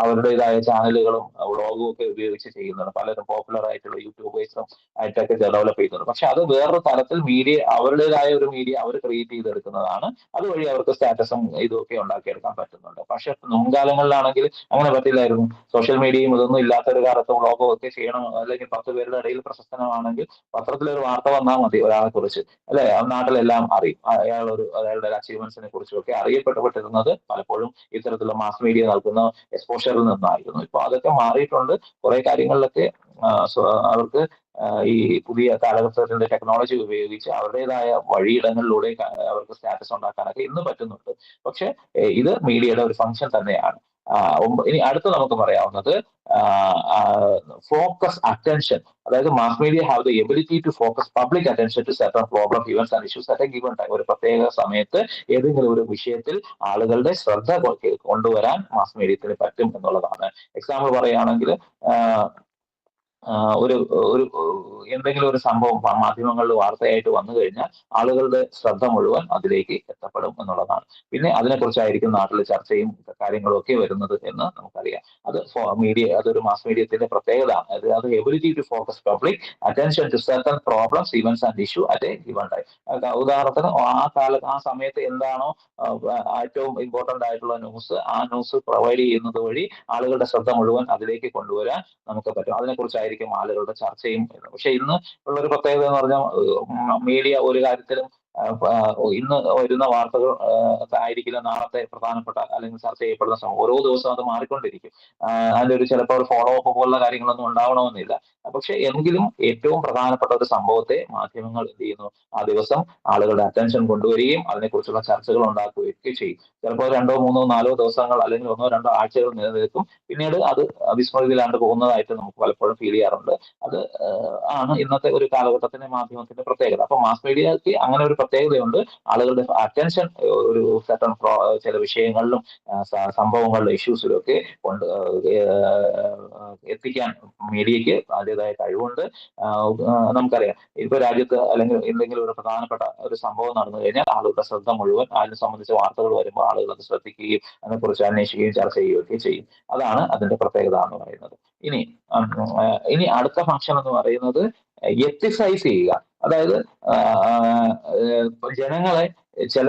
അവരുടേതായ ചാനലുകളും വ്ളോഗും ഒക്കെ ഉപയോഗിച്ച് ചെയ്യുന്നുണ്ട്. പലരും പോപ്പുലർ ആയിട്ടുള്ള യൂട്യൂബേഴ്സും ആയിട്ടൊക്കെ ഡെവലപ്പ് ചെയ്യുന്നുണ്ട്. പക്ഷെ അത് വേറൊരു തലത്തിൽ മീഡിയ അവരുടേതായ ഒരു മീഡിയ അവർ ക്രിയേറ്റ് ചെയ്തെടുക്കുന്നതാണ്. അതുവഴി അവർക്ക് സ്റ്റാറ്റസും ഇതൊക്കെ ഉണ്ടാക്കിയെടുക്കാൻ പറ്റുന്നുണ്ട്. പക്ഷെ മുൻകാലങ്ങളിലാണെങ്കിൽ അങ്ങനെ പറ്റില്ലായിരുന്നു. സോഷ്യൽ മീഡിയയും ഇതൊന്നും ഇല്ലാത്ത ഒരു കാലത്ത് വ്ളോഗോ ഒക്കെ ചെയ്യണം, അല്ലെങ്കിൽ 10 പേരുടെ ഇടയിൽ പ്രശസ്തനാണെങ്കിൽ പത്രത്തിലൊരു വാർത്ത വന്നാൽ മതി ഒരാളെ കുറിച്ച്, അല്ലെ? നാട്ടിലെല്ലാം അറിയും അയാളുടെ അച്ചീവ്മെന്റ്സിനെ കുറിച്ചും ഒക്കെ അറിയപ്പെട്ടിരുന്നത് പലപ്പോഴും ഇത്തരത്തിലുള്ള മാസ് മീഡിയ നൽകുന്ന എക്സ്പോഷറിൽ നിന്നായിരുന്നു. ഇപ്പൊ അതൊക്കെ മാറിയിട്ടുണ്ട്. കുറെ കാര്യങ്ങളിലൊക്കെ അവർക്ക് ഈ പുതിയ കാലഘട്ടത്തിന്റെ ടെക്നോളജി ഉപയോഗിച്ച് അവരുടേതായ വഴിയിടങ്ങളിലൂടെ അവർക്ക് സ്റ്റാറ്റസ് ഉണ്ടാക്കാനൊക്കെ ഇന്ന് പറ്റുന്നുണ്ട്. പക്ഷെ ഇത് മീഡിയയുടെ ഒരു ഫംഗ്ഷൻ തന്നെയാണ്. ഇനി അടുത്ത് നമുക്ക് പറയാവുന്നത് ഫോക്കസ് അറ്റൻഷൻ. അതായത് mass media have the ability to focus public attention to certain problem events and issues at a given time. ഒരു പ്രത്യേക സമയത്ത് ഏതെങ്കിലും ഒരു വിഷയത്തിൽ ആളുകളുടെ ശ്രദ്ധ കൊണ്ടുവരാൻ മാസ് മീഡിയത്തിന് പറ്റും എന്നുള്ളതാണ്. എക്സാമ്പിൾ പറയുകയാണെങ്കിൽ ഒരു ഒരു എന്തെങ്കിലും ഒരു സംഭവം മാധ്യമങ്ങളിൽ വാർത്തയായിട്ട് വന്നു കഴിഞ്ഞാൽ ആളുകളുടെ ശ്രദ്ധ മുഴുവൻ അതിലേക്ക് എത്തപ്പെടും എന്നുള്ളതാണ്. പിന്നെ അതിനെക്കുറിച്ചായിരിക്കും നാട്ടിൽ ചർച്ചയും കാര്യങ്ങളും ഒക്കെ വരുന്നത് എന്ന് നമുക്കറിയാം. അത് അതൊരു മാസ് മീഡിയത്തിന്റെ പ്രത്യേകതയാണ്. അത് ability to focus public attention to certain problems events and issue at a given time. ഉദാഹരണത്തിന് ആ സമയത്ത് എന്താണോ ഏറ്റവും ഇമ്പോർട്ടന്റ് ആയിട്ടുള്ള ന്യൂസ്, ആ ന്യൂസ് പ്രൊവൈഡ് ചെയ്യുന്നത് വഴി ആളുകളുടെ ശ്രദ്ധ മുഴുവൻ അതിലേക്ക് കൊണ്ടുവരാൻ നമുക്ക് പറ്റും. അതിനെക്കുറിച്ചായിരിക്കും ആളുകളുടെ ചർച്ചയും. പക്ഷെ ഇന്ന് ഉള്ളൊരു പ്രത്യേകത എന്ന് പറഞ്ഞാൽ മീഡിയ ഒരു കാര്യത്തിലും ഇന്ന് വരുന്ന വാർത്തകൾ ആയിരിക്കില്ല നാളത്തെ പ്രധാനപ്പെട്ട അല്ലെങ്കിൽ ചർച്ച ചെയ്യപ്പെടുന്ന സംഭവം. ഓരോ ദിവസവും അത് മാറിക്കൊണ്ടിരിക്കും. അതിന്റെ ഒരു ചിലപ്പോൾ ഒരു ഫോളോ അപ്പ് പോലുള്ള കാര്യങ്ങളൊന്നും ഉണ്ടാവണമെന്നില്ല. പക്ഷെ എങ്കിലും ഏറ്റവും പ്രധാനപ്പെട്ട ഒരു സംഭവത്തെ മാധ്യമങ്ങൾ എന്ത് ചെയ്യുന്നു, ആ ദിവസം ആളുകളുടെ അറ്റൻഷൻ കൊണ്ടുവരികയും അതിനെക്കുറിച്ചുള്ള ചർച്ചകൾ ഉണ്ടാക്കുകയൊക്കെ ചെയ്യും. ചിലപ്പോൾ 2, 3, 4 ദിവസങ്ങൾ അല്ലെങ്കിൽ 1, 2 ആഴ്ചകൾ നിലനിൽക്കും. പിന്നീട് അത് വിസ്മൃതിയിലാണ്ട് പോകുന്നതായിട്ട് നമുക്ക് പലപ്പോഴും ഫീൽ ചെയ്യാറുണ്ട്. അത് ആണ് ഇന്നത്തെ ഒരു കാലഘട്ടത്തിന്റെ മാധ്യമത്തിന്റെ പ്രത്യേകത. അപ്പൊ മാസ് മീഡിയക്ക് അങ്ങനെ ഒരു പ്രത്യേകതയുണ്ട്. ആളുകളുടെ അറ്റൻഷൻ ഒരു ചില വിഷയങ്ങളിലും സംഭവങ്ങളിലും ഇഷ്യൂസിലും ഒക്കെ എത്തിക്കാൻ മീഡിയക്ക് അതിൻ്റെതായ കഴിവുണ്ട്. നമുക്കറിയാം ഇപ്പൊ രാജ്യത്ത് അല്ലെങ്കിൽ എന്തെങ്കിലും ഒരു പ്രധാനപ്പെട്ട ഒരു സംഭവം നടന്നു കഴിഞ്ഞാൽ ആളുകളുടെ ശ്രദ്ധ മുഴുവൻ അതിനെ സംബന്ധിച്ച് വാർത്തകൾ വരുമ്പോൾ ആളുകൾ അത് ശ്രദ്ധിക്കുകയും അതിനെക്കുറിച്ച് അന്വേഷിക്കുകയും ചർച്ച ചെയ്യുകയൊക്കെ ചെയ്യും. അതാണ് അതിന്റെ പ്രത്യേകത എന്ന് പറയുന്നത്. ഇനി അടുത്ത ഫംഗ്ഷൻ എന്ന് പറയുന്നത് എത്തിസൈസ് ചെയ്യുക. അതായത് ജനങ്ങളെ ചില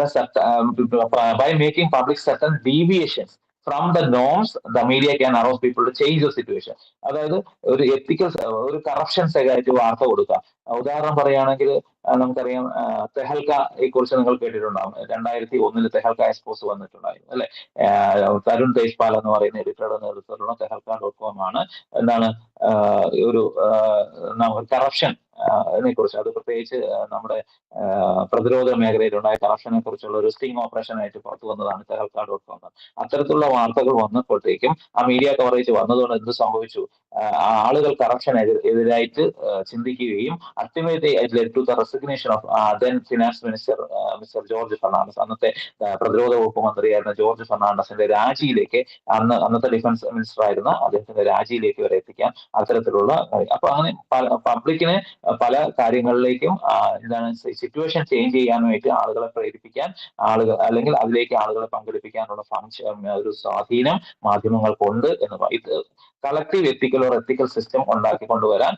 by making public certain deviations from the norms the media can arouse people to change the situation. അതായത് ഒരു എത്തിക്കൽ ഒരു കറപ്ഷൻസ് ഒക്കെ ആയിട്ട് വാർത്ത കൊടുക്കുക. ഉദാഹരണം പറയുകയാണെങ്കിൽ നമുക്കറിയാം തെഹൽക്കയെ കുറിച്ച് നിങ്ങൾ കേട്ടിട്ടുണ്ടാവും. 2001 തെഹൽക്ക എക്സ്പോസ് വന്നിട്ടുണ്ടായിരുന്നു, അല്ലെ? തരുൺ തേജ്പാൽ എന്ന് പറയുന്ന എഡിറ്ററുടെ നേതൃത്വത്തിലുള്ള tehelka.com ആണ് എന്താണ് ഒരു കറപ്ഷൻ കുറിച്ച്, അത് പ്രത്യേകിച്ച് നമ്മുടെ പ്രതിരോധ മേഖലയിലുണ്ടായ കറപ്ഷനെ കുറിച്ചുള്ള ഒരു സ്റ്റിംഗ് ഓപ്പറേഷൻ ആയിട്ട് പുറത്തു വന്നതാണ് tehelka.com. അത്തരത്തിലുള്ള വാർത്തകൾ വന്നപ്പോഴത്തേക്കും ആ മീഡിയ കവറേജ് വന്നതുകൊണ്ട് എന്ത് സംഭവിച്ചു? ആളുകൾ കറപ്ഷൻ എതിരായിട്ട് ചിന്തിക്കുകയും ultimately it led to the resignation of then finance minister mister George Fernandes. അന്നത്തെ പ്രതിരോധ വകുപ്പ് മന്ത്രിയായിരുന്ന ജോർജ് ഫെർണാണ്ടസിന്റെ രാജിയിലേക്ക്, അന്നത്തെ ഡിഫൻസ് മിനിസ്റ്റർ ആയിരുന്ന അദ്ദേഹത്തിന്റെ രാജിയിലേക്ക് വരെ എത്തിക്കാൻ അത്തരത്തിലുള്ള. അപ്പൊ അങ്ങനെ പബ്ലിക്കിന് പല കാര്യങ്ങളിലേക്കും എന്താണ് സിറ്റുവേഷൻ ചേഞ്ച് ചെയ്യാനായിട്ട് ആളുകളെ പ്രേരിപ്പിക്കാൻ, അല്ലെങ്കിൽ അതിലേക്ക് ആളുകളെ പങ്കെടുപ്പിക്കാനുള്ള ഒരു സ്വാധീനം മാധ്യമങ്ങൾക്കുണ്ട് എന്ന് പറയും. ഇത് കളക്റ്റീവ് എത്തിക്കൽ സിസ്റ്റം ഉണ്ടാക്കി കൊണ്ടുവരാൻ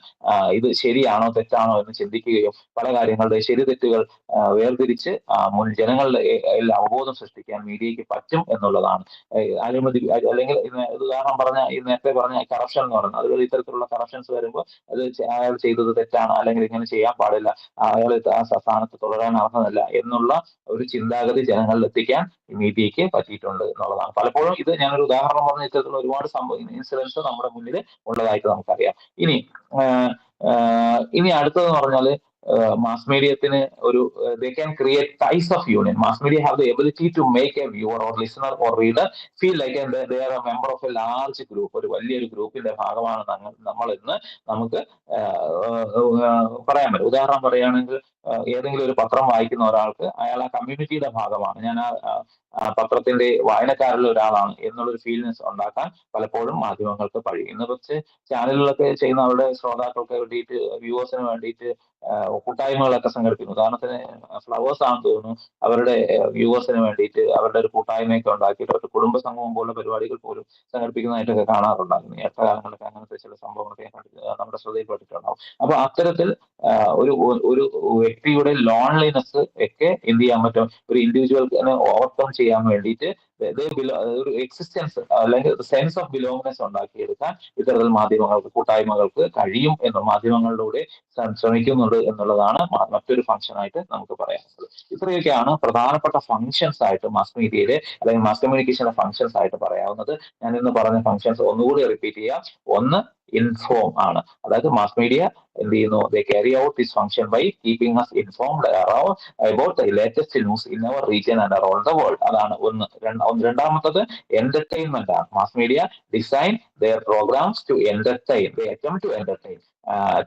ഇത് ശരിയാണോ തെറ്റാണോ എന്ന് ചിന്തിക്കുകയും പല കാര്യങ്ങളുടെ ശരി തെറ്റുകൾ വേർതിരിച്ച് ജനങ്ങളുടെ അവബോധം സൃഷ്ടിക്കാൻ മീഡിയക്ക് പറ്റും എന്നുള്ളതാണ്. അഴിമതി അല്ലെങ്കിൽ ഉദാഹരണം പറഞ്ഞ നേരത്തെ പറഞ്ഞ കറപ്ഷൻ എന്ന് പറയുന്നത്, അതുപോലെ ഇത്തരത്തിലുള്ള കറപ്ഷൻസ് വരുമ്പോൾ അത് അയാൾ ചെയ്തത് തെറ്റാണ്, അല്ലെങ്കിൽ ഇങ്ങനെ ചെയ്യാൻ പാടില്ല, അയാൾ ആ സ്ഥാനത്ത് തുടരാൻ അർഹതല്ല എന്നുള്ള ഒരു ചിന്താഗതി ജനങ്ങളിൽ എത്തിക്കാൻ മീഡിയക്ക് പറ്റിയിട്ടുണ്ട് എന്നുള്ളതാണ്. പലപ്പോഴും ഇത് ഞാനൊരു ഉദാഹരണം പറഞ്ഞ ഇത്തരത്തിലുള്ള ഒരുപാട് ഇൻസിഡൻസ് നമ്മുടെ മുന്നിൽ ഉള്ളതായിട്ട് നമുക്കറിയാം. ഇനി അടുത്തതെന്ന് പറഞ്ഞാല് മാസ് മീഡിയത്തിന് ഒരു they can create ties of union. Mass media have the ability to make a viewer or listener or reader feel like they are a member of a large group. ഒരു വലിയൊരു ഗ്രൂപ്പിന്റെ ഭാഗമാണ് നമ്മൾ എന്ന് നമുക്ക് പറയാൻ പറ്റും. ഉദാഹരണം പറയുകയാണെങ്കിൽ ഏതെങ്കിലും ഒരു പത്രം വായിക്കുന്ന ഒരാൾക്ക് അയാൾ ആ കമ്മ്യൂണിറ്റിയുടെ ഭാഗമാണ്, ഞാൻ ആ പത്രത്തിന്റെ വായനക്കാരിൽ ഒരാളാണ് എന്നുള്ളൊരു ഫീലിങ്സ് ഉണ്ടാക്കാൻ പലപ്പോഴും മാധ്യമങ്ങൾക്ക് കഴിയും. ഇന്ന് പക്ഷേ ചാനലുകളൊക്കെ ചെയ്യുന്ന അവരുടെ ശ്രോതാക്കൾക്ക് വേണ്ടിയിട്ട്, വ്യൂവേഴ്സിന് വേണ്ടിയിട്ട് കൂട്ടായ്മകളൊക്കെ സംഘടിപ്പിക്കുന്നു. ഉദാഹരണത്തിന് ഫ്ലവേഴ്സ് ആണെന്ന് തോന്നുന്നു, അവരുടെ വ്യൂവേഴ്സിന് വേണ്ടിയിട്ട് അവരുടെ ഒരു കൂട്ടായ്മയൊക്കെ ഉണ്ടാക്കിയിട്ട് ഒരു കുടുംബ സംഗമം പോലുള്ള പരിപാടികൾ പോലും സംഘടിപ്പിക്കുന്നതായിട്ടൊക്കെ കാണാറുണ്ടായിരുന്നു. നേരത്തെ കാലങ്ങളിലൊക്കെ അങ്ങനത്തെ ചില സംഭവങ്ങളൊക്കെ നമ്മുടെ ശ്രദ്ധയിൽപ്പെട്ടിട്ടുണ്ടാവും. അപ്പൊ അത്തരത്തിൽ ഒരു ഒരു വ്യക്തിയുടെ ലോൺലിനെസ് ഒക്കെ എന്ത് ചെയ്യാൻ പറ്റും, ഒരു ഇൻഡിവിജ്വൽസിനെ ഓവർകം ചെയ്യാൻ വേണ്ടിയിട്ട് ഒരു എക്സിസ്റ്റൻസ് അല്ലെങ്കിൽ സെൻസ് ഓഫ് ബിലോങ്നെസ് ഉണ്ടാക്കിയെടുക്കാൻ ഇത്തരത്തിൽ മാധ്യമങ്ങൾക്ക്, കൂട്ടായ്മകൾക്ക് കഴിയും എന്ന് മാധ്യമങ്ങളിലൂടെ ശ്രമിക്കുന്നുണ്ട് എന്നുള്ളതാണ് മറ്റൊരു ഫംഗ്ഷൻ ആയിട്ട് നമുക്ക് പറയാനുള്ളത്. ഇത്രയൊക്കെയാണ് പ്രധാനപ്പെട്ട ഫംഗ്ഷൻസ് ആയിട്ട് മാസ് മീഡിയയിലെ അല്ലെങ്കിൽ മാസ് കമ്മ്യൂണിക്കേഷന്റെ ഫംഗ്ഷൻസ് ആയിട്ട് പറയാവുന്നത്. ഞാൻ ഇന്ന് പറഞ്ഞ ഫംഗ്ഷൻസ് ഒന്നുകൂടി റിപ്പീറ്റ് ചെയ്യാം. ഒന്ന്, ഇൻഫോം ആണ്. അതായത് മാസ് മീഡിയ എന്ത് ചെയ്യുന്നു, they carry out this function by keeping us informed about the latest news in our region and around the world. അതാണ് ഒന്ന്. രണ്ടാമത്തത് എന്റർടൈൻമെന്റ് ആണ്. Mass media design their programs to entertain. They attempt to entertain,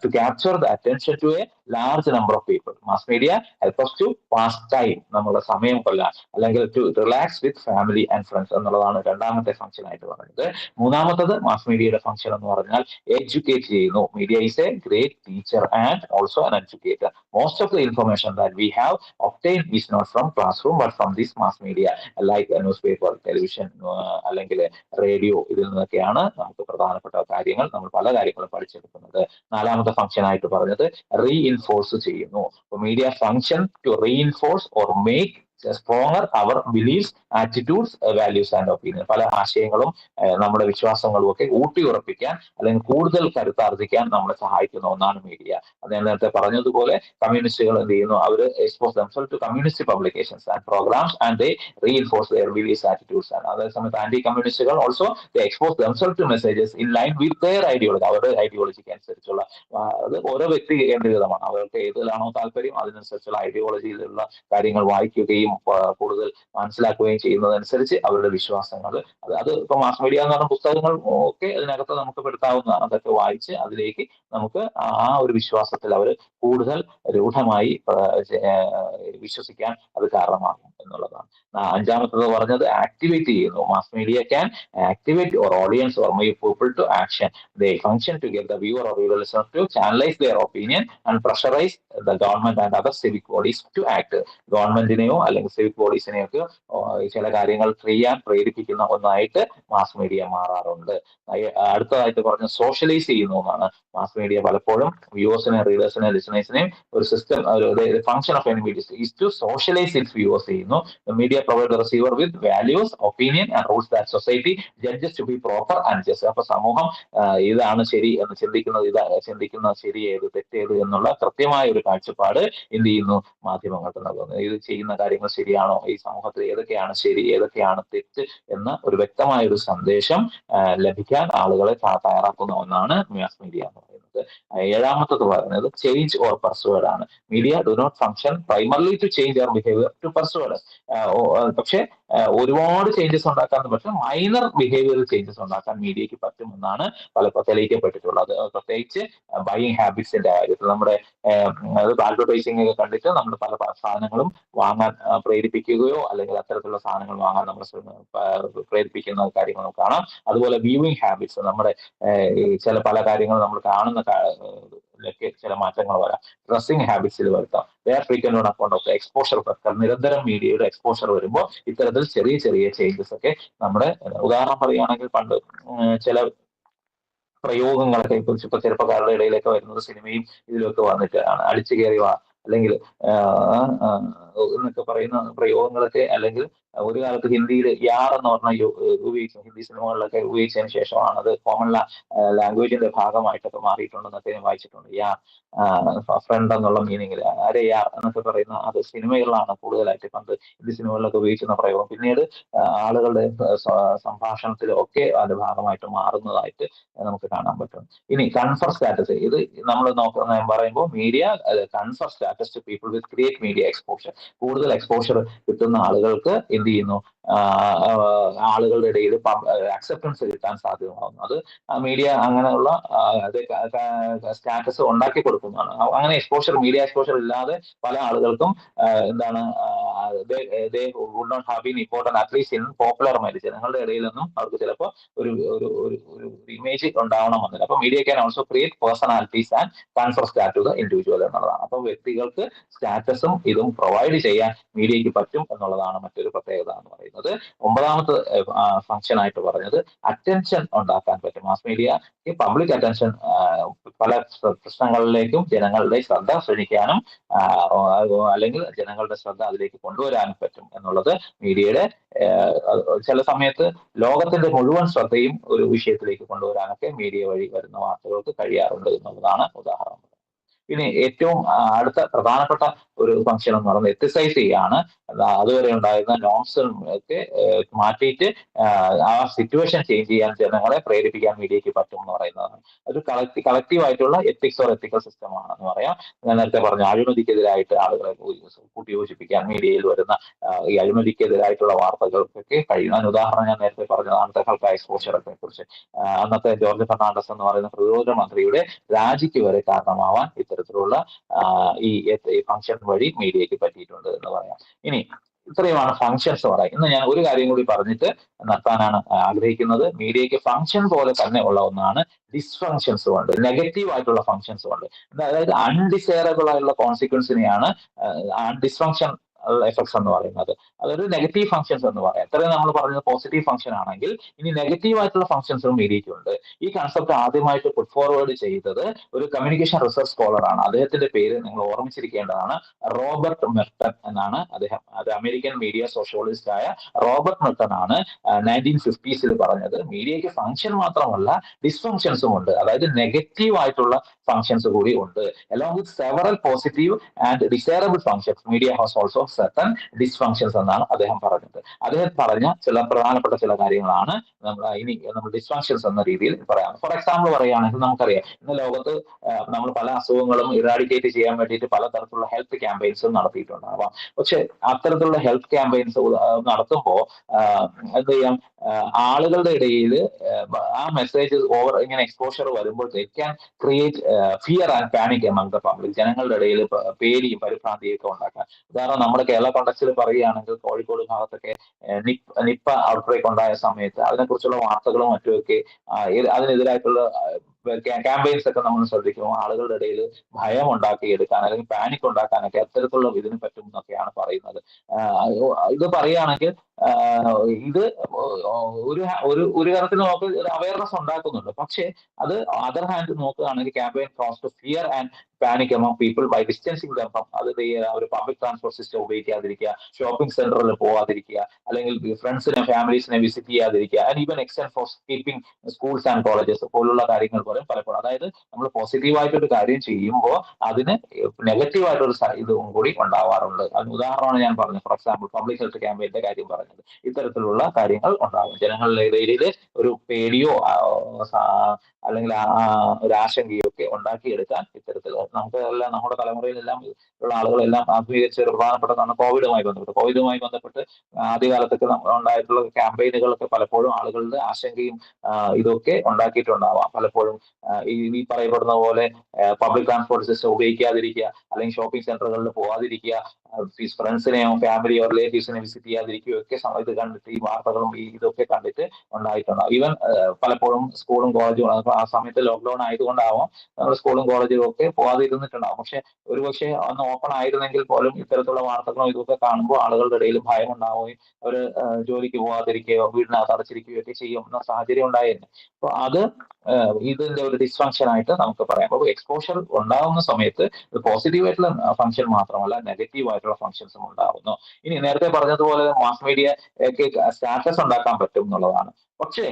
to capture the attention to a large number of people. Mass media help us to pass time, നമ്മുടെ സമയം കൊല്ലാൻ, അല്ലെങ്കിൽ to relax with family and friends എന്നുള്ളതാണ് രണ്ടാമത്തെ function ആയിട്ട് പറയുന്നത്. മൂന്നാമത്തത് mass മീഡിയയുടെ ഫംഗ്ഷൻ എന്ന് പറഞ്ഞാൽ എഡ്യൂക്കേറ്റ് ചെയ്യുന്നു. Media is a great teacher and also an educator. Most of the information that we have obtained is not from classroom but from this mass media like newspaper, television, അല്ലെങ്കിൽ radio. ഇതിൽ നിന്നൊക്കെയാണ് നമുക്ക് പ്രധാനപ്പെട്ട കാര്യങ്ങൾ, നമ്മൾ പല കാര്യങ്ങളും പഠിച്ചെടുക്കുന്നത്. നാലാമത്തെ ഫംഗ്ഷൻ ആയിട്ട് പറഞ്ഞത് റീഇൻഫോഴ്സ് ചെയ്യുന്നു. Media function to reinforce or make stronger our beliefs, attitudes, values and opinion. പല ആശയങ്ങളും നമ്മുടെ വിശ്വാസങ്ങളും ഒക്കെ ഊട്ടിയുറപ്പിക്കാൻ അല്ലെങ്കിൽ കൂടുതൽ കരുത്താർജിക്കാൻ നമ്മളെ സഹായിക്കുന്ന ഒന്നാണ് മീഡിയ. അത് ഞാൻ നേരത്തെ പറഞ്ഞതുപോലെ കമ്മ്യൂണിസ്റ്റുകൾ എന്ത് ചെയ്യുന്നു, അവർ expose themselves to communist publications and programmes and they reinforce their beliefs, attitudes. And അതേ സമയത്ത് ആന്റി കമ്മ്യൂണിസ്റ്റുകൾ also they expose themselves to messages in line with their ideology. അവരുടെ ഐഡിയോളജിക്ക് അനുസരിച്ചുള്ള, അത് ഓരോ വ്യക്തി കേന്ദ്രീകൃതമാണ്. അവർക്ക് ഏതിലാണോ താല്പര്യം അതിനനുസരിച്ചുള്ള ഐഡിയോളജിയിലുള്ള കാര്യങ്ങൾ വായിക്കുകയും കൂടുതൽ മനസ്സിലാക്കുകയും ചെയ്യുന്നതനുസരിച്ച് അവരുടെ വിശ്വാസങ്ങൾ, അത് ഇപ്പൊ മാസ് മീഡിയ എന്ന് പറഞ്ഞ പുസ്തകങ്ങൾ ഒക്കെ അതിനകത്ത് നമുക്ക് പെടുത്താവുന്നതാണ്. അതൊക്കെ വായിച്ച് അതിലേക്ക് നമുക്ക് ആ ഒരു വിശ്വാസത്തിൽ അവർ കൂടുതൽ രൂഢമായി വിശ്വസിക്കാൻ അത് കാരണമാകും എന്നുള്ളതാണ്. അഞ്ചാമത്തത് പറഞ്ഞത് ആക്ടിവേറ്റ് ചെയ്യുന്നു. Mass media can activate your audience or move people to action. They function to get the viewer or reader listener to channelize their opinion and pressurize the government and other civic bodies to act. ഗവൺമെന്റിനെയോ അല്ലെങ്കിൽ civic ബോഡീസിനെയൊക്കെ ചില കാര്യങ്ങൾ ചെയ്യാൻ പ്രേരിപ്പിക്കുന്ന ഒന്നായിട്ട് mass media മാറാറുണ്ട്. അടുത്തതായിട്ട് പറഞ്ഞ socialise ചെയ്യുന്നു എന്നാണ്. മാസ് മീഡിയ പലപ്പോഴും വ്യൂവേഴ്സിനെ, റീഡേഴ്സിനെ, ലിസണേഴ്സിനെയും ഒരു system, function of any media is to socialise its viewers ചെയ്യുന്നു. Media provide the receiver with values, opinion and rules that society judges to be proper and just. അപ്പൊ സമൂഹം ഇതാണ് ശരി എന്ന് ചിന്തിക്കുന്ന ശരി ഏത് തെറ്റേത് എന്നുള്ള കൃത്യമായ ഒരു കാഴ്ചപ്പാട് എന്ത് ചെയ്യുന്നു, മാധ്യമങ്ങൾക്ക് നൽകുന്നു. ഇത് ചെയ്യുന്ന കാര്യങ്ങൾ ശരിയാണോ, ഈ സമൂഹത്തിൽ ഏതൊക്കെയാണ് ശരി ഏതൊക്കെയാണ് തെറ്റ് എന്ന ഒരു വ്യക്തമായ ഒരു സന്ദേശം ലഭിക്കാൻ ആളുകളെ തയ്യാറാക്കുന്ന ഒന്നാണ് മാസ് മീഡിയ എന്ന് പറയുന്നത്. ഏഴാമത്തത് പറയുന്നത് ചേഞ്ച് ഓർ പെർസുവേഡ് ആണ്. Media do not function primarily to change our behaviour to persuade. പക്ഷെ ഒരുപാട് ചേഞ്ചസ് ഉണ്ടാക്കാൻ, പക്ഷെ മൈനർ ബിഹേവിയറൽ ചേഞ്ചസ് ഉണ്ടാക്കാൻ മീഡിയക്ക് പറ്റുമെന്നാണ് പലപ്പോൾ തെളിയിക്കപ്പെട്ടിട്ടുള്ളത്. പ്രത്യേകിച്ച് ബൈയിങ് ഹാബിറ്റ്സിന്റെ കാര്യത്തിൽ നമ്മുടെ അഡ്വർടൈസിംഗ് ഒക്കെ കണ്ടിട്ട് നമ്മൾ പല സാധനങ്ങളും വാങ്ങാൻ പ്രേരിപ്പിക്കുകയോ അല്ലെങ്കിൽ അത്തരത്തിലുള്ള സാധനങ്ങൾ വാങ്ങാൻ നമ്മൾ പ്രേരിപ്പിക്കുന്ന കാര്യങ്ങൾ കാണാം. അതുപോലെ വ്യൂവിംഗ് ഹാബിറ്റ്സ്, നമ്മുടെ ചില പല കാര്യങ്ങൾ നമ്മൾ കാണുന്ന ചില മാറ്റങ്ങൾ വരാം. ഡ്രസ്സിംഗ് ഹാബിറ്റ്സിൽ വരുത്താം. Where frequent on account of exposure factor. നിരന്തരം മീഡിയയുടെ എക്സ്പോഷർ വരുമ്പോൾ ഇത്തരത്തിൽ ചെറിയ ചെറിയ ചേഞ്ചസ് ഒക്കെ നമ്മുടെ, ഉദാഹരണം പറയുകയാണെങ്കിൽ പണ്ട് ചില പ്രയോഗങ്ങളൊക്കെ കുറിച്ച് ഇപ്പൊ ചെറുപ്പക്കാരുടെ ഇടയിലൊക്കെ വരുന്നത് സിനിമയും ഇതിലൊക്കെ വന്നിട്ടാണ്. അടിച്ചു കയറി അല്ലെങ്കിൽ എന്നൊക്കെ പറയുന്ന പ്രയോഗങ്ങളൊക്കെ, അല്ലെങ്കിൽ ഒരു കാലത്ത് ഹിന്ദിയിൽ യാർ എന്ന് പറഞ്ഞ ഉപയോഗിക്കും, ഹിന്ദി സിനിമകളിലൊക്കെ ഉപയോഗിച്ചതിന് ശേഷമാണ് അത് കോമൺ ലാംഗ്വേജിന്റെ ഭാഗമായിട്ടൊക്കെ മാറിയിട്ടുണ്ടെന്നൊക്കെ ഞാൻ വായിച്ചിട്ടുണ്ട്. യാർ ഫ്രണ്ട് എന്നുള്ള മീനിങ്ങിൽ അരെ യാർ എന്നൊക്കെ പറയുന്ന അത് സിനിമകളിലാണ് കൂടുതലായിട്ട് പണ്ട് ഹിന്ദി സിനിമകളിലൊക്കെ ഉപയോഗിക്കുന്ന പ്രയോഗം. പിന്നീട് ആളുകളുടെ സംഭാഷണത്തിലൊക്കെ അതിന്റെ ഭാഗമായിട്ട് മാറുന്നതായിട്ട് നമുക്ക് കാണാൻ പറ്റും. ഇനി കൺഫർ സ്റ്റാറ്റസ്, ഇത് നമ്മൾ പറയുമ്പോൾ media confer status to people with great media exposure. കൂടുതൽ എക്സ്പോഷർ കിട്ടുന്ന ആളുകൾക്ക് എന്ത് ചെയ്യുന്നു, ആളുകളുടെ ഇടയിൽ അക്സെപ്റ്റൻസ് കിട്ടാൻ സാധ്യമാകുന്നു. അത് മീഡിയ അങ്ങനെയുള്ള സ്റ്റാറ്റസ് ഉണ്ടാക്കി കൊടുക്കുന്നതാണ്. അങ്ങനെ മീഡിയ എക്സ്പോഷർ ഇല്ലാതെ പല ആളുകൾക്കും എന്താണ് would not have been important at least in popular mind. ജനങ്ങളുടെ ഇടയിലൊന്നും അവർക്ക് ചിലപ്പോൾ ഒരു ഇമേജ് ഉണ്ടാവണമെന്നില്ല. അപ്പൊ media can also create personalities and confer status to the individual എന്നുള്ളതാണ്. അപ്പൊ വ്യക്തികൾക്ക് സ്റ്റാറ്റസും ഇതും പ്രൊവൈഡ് ചെയ്യാൻ മീഡിയയ്ക്ക് പറ്റും എന്നുള്ളതാണ് മറ്റൊരു പ്രത്യേകത എന്ന് പറയുന്നത്. 9ാമത്തെ ഫംഗ്ഷൻ ആയിട്ട് പറഞ്ഞത് അറ്റൻഷൻ ഉണ്ടാക്കാൻ പറ്റും. മാസ് മീഡിയ ഈ പബ്ലിക് അറ്റൻഷൻ പല പ്രശ്നങ്ങളിലേക്കും ജനങ്ങളുടെ ശ്രദ്ധ ക്ഷണിക്കാനും അല്ലെങ്കിൽ ജനങ്ങളുടെ ശ്രദ്ധ അതിലേക്ക് കൊണ്ടുവരാനും പറ്റും എന്നുള്ളത് മീഡിയയുടെ ചില സമയത്ത് ലോകത്തിന്റെ മുഴുവൻ ശ്രദ്ധയും ഒരു വിഷയത്തിലേക്ക് കൊണ്ടുവരാനൊക്കെ മീഡിയ വഴി വരുന്ന വാർത്തകൾക്ക് കഴിയാറുണ്ട് എന്നുള്ളതാണ് ഉദാഹരണം. ഇനി ഏറ്റവും അടുത്ത പ്രധാനപ്പെട്ട ഒരു ഫംഗ്ഷൻ എന്ന് പറയുന്നത് എത്തിസൈസ് ചെയ്യാണ്. അതുവരെ ഉണ്ടായിരുന്ന നോംസ് ഒക്കെ മാറ്റിയിട്ട് ആ സിറ്റുവേഷൻ ചേഞ്ച് ചെയ്യാൻ ജനങ്ങളെ പ്രേരിപ്പിക്കാൻ മീഡിയയ്ക്ക് പറ്റും എന്ന് പറയുന്നതാണ്. ഒരു കളക്റ്റീവ് ആയിട്ടുള്ള എത്തിക്സ് ഓർ എത്തിക്കൽ സിസ്റ്റം ആണെന്ന് പറയാം. ഞാൻ നേരത്തെ പറഞ്ഞു അഴിമതിക്കെതിരായിട്ട് ആളുകളെ കൂട്ടിയോജിപ്പിക്കാൻ മീഡിയയിൽ വരുന്ന ഈ അഴിമതിക്കെതിരായിട്ടുള്ള വാർത്തകൾക്കൊക്കെ കഴിയും. ഉദാഹരണം ഞാൻ നേരത്തെ പറഞ്ഞതാണ് തെഹൽക്ക എക്സ്പോഷറൊക്കെ കുറിച്ച്. അന്നത്തെ ജോർജ് ഫെർണാണ്ടസ് എന്ന് പറയുന്ന പ്രതിരോധ മന്ത്രിയുടെ രാജിക്ക് വരെ കാരണമാവാൻ ഇത്തരത്തിലുള്ള ഈ ഫംഗ്ഷൻ വഴി മീഡിയയ്ക്ക് പറ്റിയിട്ടുണ്ട് എന്ന് പറയാം. ഇനി ഇത്രയുമാണ് ഫങ്ഷൻസ് പറയാം. ഇന്ന് ഞാൻ ഒരു കാര്യം കൂടി പറഞ്ഞിട്ട് നിർത്താനാണ് ആഗ്രഹിക്കുന്നത്. മീഡിയയ്ക്ക് ഫങ്ഷൻ പോലെ തന്നെ ഉള്ള ഒന്നാണ് ഡിസ്ഫങ്ഷൻസും ഉണ്ട്, നെഗറ്റീവ് ആയിട്ടുള്ള ഫങ്ഷൻസും ഉണ്ട്. അതായത് അൺഡിസൈറബിൾ ആയിട്ടുള്ള കോൺസിക്വൻസിനെയാണ് ഡിസ്ഫങ്ഷൻ എഫക്ട്സ് എന്ന് പറയുന്നത്. അതൊരു നെഗറ്റീവ് ഫങ്ഷൻസ് എന്ന് പറയാം. ഇത്രയും നമ്മൾ പറഞ്ഞത് പോസിറ്റീവ് ഫങ്ഷൻ ആണെങ്കിൽ ഇനി നെഗറ്റീവ് ആയിട്ടുള്ള ഫങ്ഷൻസും മീഡിയയ്ക്കുണ്ട്. ഈ കൺസെപ്റ്റ് ആദ്യമായിട്ട് പുട്ട് ഫോർവേഡ് ചെയ്തത് ഒരു കമ്മ്യൂണിക്കേഷൻ റിസർച്ച് സ്കോളറാണ്. അദ്ദേഹത്തിന്റെ പേര് നിങ്ങൾ ഓർമ്മിച്ചിരിക്കേണ്ടതാണ്. റോബർട്ട് മെർട്ടൺ എന്നാണ് അദ്ദേഹം. അത് അമേരിക്കൻ മീഡിയ സോഷ്യോളജിസ്റ്റ് ആയ റോബർട്ട് മെർട്ടൺ ആണ് 1950s പറഞ്ഞത് മീഡിയയ്ക്ക് ഫങ്ഷൻ മാത്രമല്ല ഡിസ്ഫങ്ഷൻസും ഉണ്ട്. അതായത് നെഗറ്റീവ് ആയിട്ടുള്ള ഫങ്ഷൻസ് കൂടി ഉണ്ട്. along with several positive and desirable functions media has also certain dysfunctions എന്നാണ് അദ്ദേഹം പറഞ്ഞത്. അദ്ദേഹം പറഞ്ഞ ചില പ്രധാനപ്പെട്ട ചില കാര്യങ്ങളാണ് നമ്മൾ ഡിസ്ഫങ്ഷൻസ് എന്ന രീതിയിൽ പറയാം. ഫോർ എക്സാമ്പിൾ പറയുകയാണെങ്കിൽ നമുക്കറിയാം ഇന്ന് ലോകത്ത് നമ്മൾ പല അസുഖങ്ങളും ഇറാഡിക്കേറ്റ് ചെയ്യാൻ വേണ്ടിയിട്ട് പലതരത്തിലുള്ള ഹെൽത്ത് ക്യാമ്പയിൻസും നടത്തിയിട്ടുണ്ടാവാം. പക്ഷെ അത്തരത്തിലുള്ള ഹെൽത്ത് ക്യാമ്പയിൻസ് നടത്തുമ്പോൾ എന്ത് ചെയ്യാം, ആളുകളുടെ ഇടയിൽ ആ മെസ്സേജ് ഇങ്ങനെ എക്സ്പോഷർ വരുമ്പോൾ can create fear and panic among the public. ജനങ്ങളുടെ ഇടയിൽ പേടിയും പരിഭ്രാന്തിയും ഒക്കെ ഉണ്ടാക്കാൻ. ഉദാഹരണം നമ്മുടെ കേരള കോണ്ടക്സ്റ്റിൽ പറയുകയാണെങ്കിൽ കോഴിക്കോട് ഭാഗത്തൊക്കെ നിപ്പ ഔട്ട്ബ്രേക്ക് ഉണ്ടായ സമയത്ത് അതിനെക്കുറിച്ചുള്ള വാർത്തകളും മറ്റുമൊക്കെ അതിനെതിരായിട്ടുള്ള ക്യാമ്പയിൻസ് ഒക്കെ നമ്മൾ ശ്രദ്ധിക്കുമ്പോൾ ആളുകളുടെ ഇടയിൽ ഭയം ഉണ്ടാക്കിയെടുക്കാൻ അല്ലെങ്കിൽ പാനിക് ഉണ്ടാക്കാനൊക്കെ അത്തരത്തിലുള്ള ഇതിന് പറ്റും എന്നൊക്കെയാണ് പറയുന്നത്. ഇത് പറയുകയാണെങ്കിൽ ഇത് ഒരു തരത്തിൽ നമുക്ക് അവയർനെസ് ഉണ്ടാക്കുന്നുണ്ട്. പക്ഷെ അത് അതർ ഹാൻഡ് നോക്കുകയാണെങ്കിൽ campaign caused fear and panic among people by distancing them from അത് ഒരു പബ്ലിക് ട്രാൻസ്പോർട്ട് സിസ്റ്റം ഉപയോഗിക്കാതിരിക്കുക, ഷോപ്പിംഗ് സെന്ററിൽ പോകാതിരിക്കുക, അല്ലെങ്കിൽ ഫ്രണ്ട്സിനെ ഫാമിലീസിനെ വിസിറ്റ് ചെയ്യാതിരിക്കുക, and even extend for keeping schools and colleges പോലുള്ള കാര്യങ്ങൾ പോലും പലപ്പോഴും. അതായത് നമ്മൾ പോസിറ്റീവായിട്ടൊരു കാര്യം ചെയ്യുമ്പോൾ അതിന് നെഗറ്റീവായിട്ടൊരു ഇതും കൂടി ഉണ്ടാവാറുണ്ട്. അതിന് ഉദാഹരണമാണ് ഞാൻ പറഞ്ഞത്. ഫോർ എക്സാമ്പിൾ പബ്ലിക് ഹെൽത്ത് ക്യാമ്പയിന്റെ കാര്യം പറഞ്ഞത്. ഇത്തരത്തിലുള്ള കാര്യങ്ങൾ ഉണ്ടാകും. ജനങ്ങളുടെ ഇടയിൽ ഒരു പേടിയോ അല്ലെങ്കിൽ ഒരു ആശങ്കയോ ഒക്കെ ഉണ്ടാക്കിയെടുക്കാൻ ഇത്തരത്തിൽ നമുക്കെല്ലാം നമ്മുടെ തലമുറയിലെല്ലാം ഉള്ള ആളുകളെല്ലാം അഭിമുഖീകരിച്ച ഒരു പ്രധാനപ്പെട്ടതാണ് കോവിഡുമായി ബന്ധപ്പെട്ട് ആദ്യകാലത്തൊക്കെ ഉണ്ടായിട്ടുള്ള ക്യാമ്പയിനുകളൊക്കെ പലപ്പോഴും ആളുകളുടെ ആശങ്കയും ഇതൊക്കെ ഉണ്ടാക്കിയിട്ടുണ്ടാവാം. പലപ്പോഴും ഈ പറയപ്പെടുന്ന പോലെ പബ്ലിക് ട്രാൻസ്പോർട്ട് സിസ്റ്റം ഉപയോഗിക്കാതിരിക്കുക, അല്ലെങ്കിൽ ഷോപ്പിംഗ് സെന്ററുകളിൽ പോകാതിരിക്കുക, ഫ്രണ്ട്സിനെയോ ഫാമിലിയോ റിലേറ്റീവ്സിനെ വിസിറ്റ് ചെയ്യാതിരിക്കുകയൊക്കെ ഇത് കണ്ടിട്ട് ഈ വാർത്തകളും ഇതൊക്കെ കണ്ടിട്ട് ഉണ്ടായിട്ടുണ്ടാവും. ഈവൻ പലപ്പോഴും സ്കൂളും കോളേജും ആ സമയത്ത് ലോക്ക്ഡൌൺ ആയതുകൊണ്ടാവാം നമ്മൾ സ്കൂളും കോളേജും ഒക്കെ പോകാതിരുന്നിട്ടുണ്ടാവും. പക്ഷെ ഒരുപക്ഷെ അന്ന് ഓപ്പൺ ആയിരുന്നെങ്കിൽ പോലും ഇത്തരത്തിലുള്ള വാർത്തകളും ഇതൊക്കെ കാണുമ്പോൾ ആളുകളുടെ ഇടയിൽ ഭയം ഉണ്ടാവുകയും അവർ ജോലിക്ക് പോകാതിരിക്കുകയോ വീടിനകത്ത് അടച്ചിരിക്കുകയോ ഒക്കെ ചെയ്യുന്ന സാഹചര്യം ഉണ്ടായിരുന്നു. അപ്പൊ അത് ഇതിന്റെ ഒരു ഡിസ്ഫങ്ഷൻ ആയിട്ട് നമുക്ക് പറയാം. അപ്പോൾ എക്സ്പോഷർ ഉണ്ടാകുന്ന സമയത്ത് ഇത് പോസിറ്റീവ് ആയിട്ടുള്ള ഫംഗ്ഷൻ മാത്രമല്ല നെഗറ്റീവ് ആയിട്ടുള്ള ഫംഗ്ഷൻസും ഉണ്ടാകുന്നു. ഇനി നേരത്തെ പറഞ്ഞതുപോലെ മാസ് മീഡിയ സ്റ്റാറ്റസ് ഉണ്ടാക്കാൻ പറ്റും എന്നുള്ളതാണ്. പക്ഷേ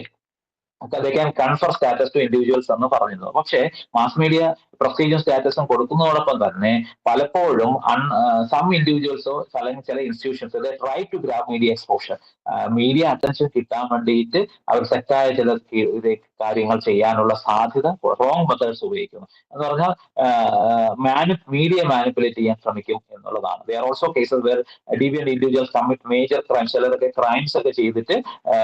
they can confer status to individuals എന്ന് പറഞ്ഞിരുന്നു. പക്ഷേ മാസ് മീഡിയ പ്രസ്റ്റീജും സ്റ്റാറ്റസും കൊടുക്കുന്നതോടൊപ്പം തന്നെ പലപ്പോഴും സം ഇൻഡിവിജ്വൽസോ അല്ലെങ്കിൽ ചില institutions try to grab media exposure. Media attention കിട്ടാൻ വേണ്ടിയിട്ട് അവർ തെറ്റായ ചില കാര്യങ്ങൾ ചെയ്യാനുള്ള സാധ്യത, റോങ് മെത്തേഡ്സ് ഉപയോഗിക്കുന്നു എന്ന് പറഞ്ഞാൽ മീഡിയ മാനിപ്പുലേറ്റ് ചെയ്യാൻ ശ്രമിക്കും എന്നുള്ളതാണ്. There are also cases where deviant individuals commit major crimes, ചിലരൊക്കെ ക്രൈംസ് ഒക്കെ ചെയ്തിട്ട്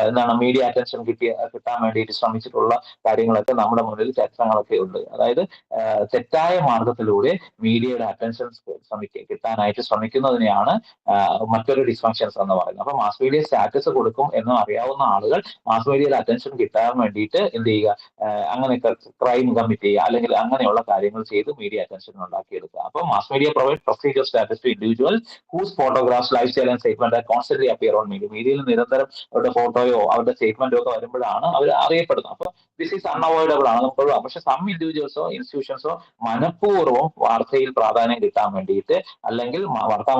എന്താണ് മീഡിയ അറ്റൻഷൻ കിട്ടാൻ വേണ്ടിയിട്ട് ശ്രമിച്ചിട്ടുള്ള കാര്യങ്ങളൊക്കെ നമ്മുടെ മുന്നിൽ ചരിത്രങ്ങളൊക്കെ ഉണ്ട്. അതായത് തെറ്റായ മാർഗത്തിലൂടെ മീഡിയയുടെ അറ്റൻഷൻ കിട്ടാനായിട്ട് ശ്രമിക്കുന്നതിനെയാണ് മറ്റൊരു ഡിസ്ഫങ്ഷൻസ് എന്ന് പറയുന്നത്. അപ്പൊ മാസ് മീഡിയ സ്റ്റാറ്റസ് കൊടുക്കും എന്ന് അറിയാവുന്ന ആളുകൾ മാസ് മീഡിയയുടെ അറ്റൻഷൻ കിട്ടാൻ വേണ്ടിയിട്ട് എന്ത് ചെയ്യുക, അങ്ങനെയൊക്കെ ക്രൈം കമ്മിറ്റ് ചെയ്യുക, അല്ലെങ്കിൽ അങ്ങനെയുള്ള കാര്യങ്ങൾ ചെയ്ത് മീഡിയ അറ്റൻഷൻ ഉണ്ടാക്കിയെടുക്കുക. അപ്പൊ mass media provide procedure status to individual whose photographs, life style and statement constantly appear on media. മീഡിയയിൽ നിരന്തരം അവരുടെ ഫോട്ടോയോ അവരുടെ സ്റ്റേറ്റ്മെന്റോ ഒക്കെ വരുമ്പോഴാണ് അവർ അറിയപ്പെടുന്നത്. അപ്പൊ ദിസ് ഈസ് അൺഅവോയ്ഡബിൾ ആണ്, നമുക്ക് ഒഴിവാക്കാം. പക്ഷെ സം ഇൻഡിവിജ്വൽസോ ഇൻസ്റ്റിറ്റ്യൂഷൻസോ മനഃപൂർവ്വം വാർത്തയിൽ പ്രാധാന്യം കിട്ടാൻ വേണ്ടിയിട്ട്, അല്ലെങ്കിൽ വാർത്താ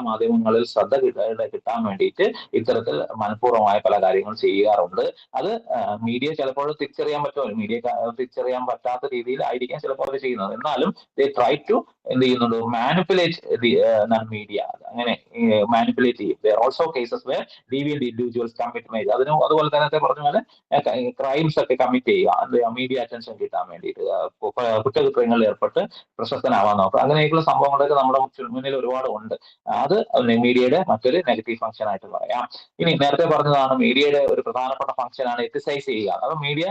മാധ്യമങ്ങളിൽ ശ്രദ്ധ കിട്ടാൻ വേണ്ടിയിട്ട് ഇത്തരത്തിൽ മനഃപൂർവ്വമായ പല കാര്യങ്ങളും ചെയ്യാറുണ്ട്. അത് മീഡിയ ചിലപ്പോൾ തിരിച്ചറിയാൻ പറ്റുമോ, മീഡിയ തിരിച്ചറിയാൻ പറ്റാത്ത രീതിയിൽ ആയിരിക്കാം ചിലപ്പോൾ അവർ ചെയ്യുന്നത്. എന്നാലും ദേ ട്രൈ ടു എന്ത് ചെയ്യുന്നുണ്ട്, മാനിപ്പുലേറ്റ് മീഡിയ, അങ്ങനെ മാനിപ്പുലേറ്റ് ചെയ്യും. There also cases where deviant individuals commit mage, അതുപോലെ തന്നെ പറഞ്ഞ പോലെ ക്രൈംസ് ഒക്കെ കമ്മിറ്റ് ചെയ്യുക മീഡിയ അറ്റൻഷൻ കിട്ടാൻ വേണ്ടിയിട്ട്, കുറ്റകൃത്യങ്ങളിൽ ഏർപ്പെട്ട് പ്രശസ്തനാവാൻ നോക്കുക. അങ്ങനെയൊക്കെയുള്ള സംഭവങ്ങളൊക്കെ നമ്മുടെ മുന്നിൽ ഒരുപാട് ഉണ്ട്. അത് മീഡിയയുടെ മറ്റൊരു നെഗറ്റീവ് ഫംഗ്ഷൻ ആയിട്ട് പറയാം. ഇനി നേരത്തെ പറഞ്ഞതാണ് മീഡിയയുടെ ഒരു പ്രധാനപ്പെട്ട ഫംഗ്ഷൻ ആണ് എത്തിസൈസ് ചെയ്യുക. അപ്പൊ മീഡിയ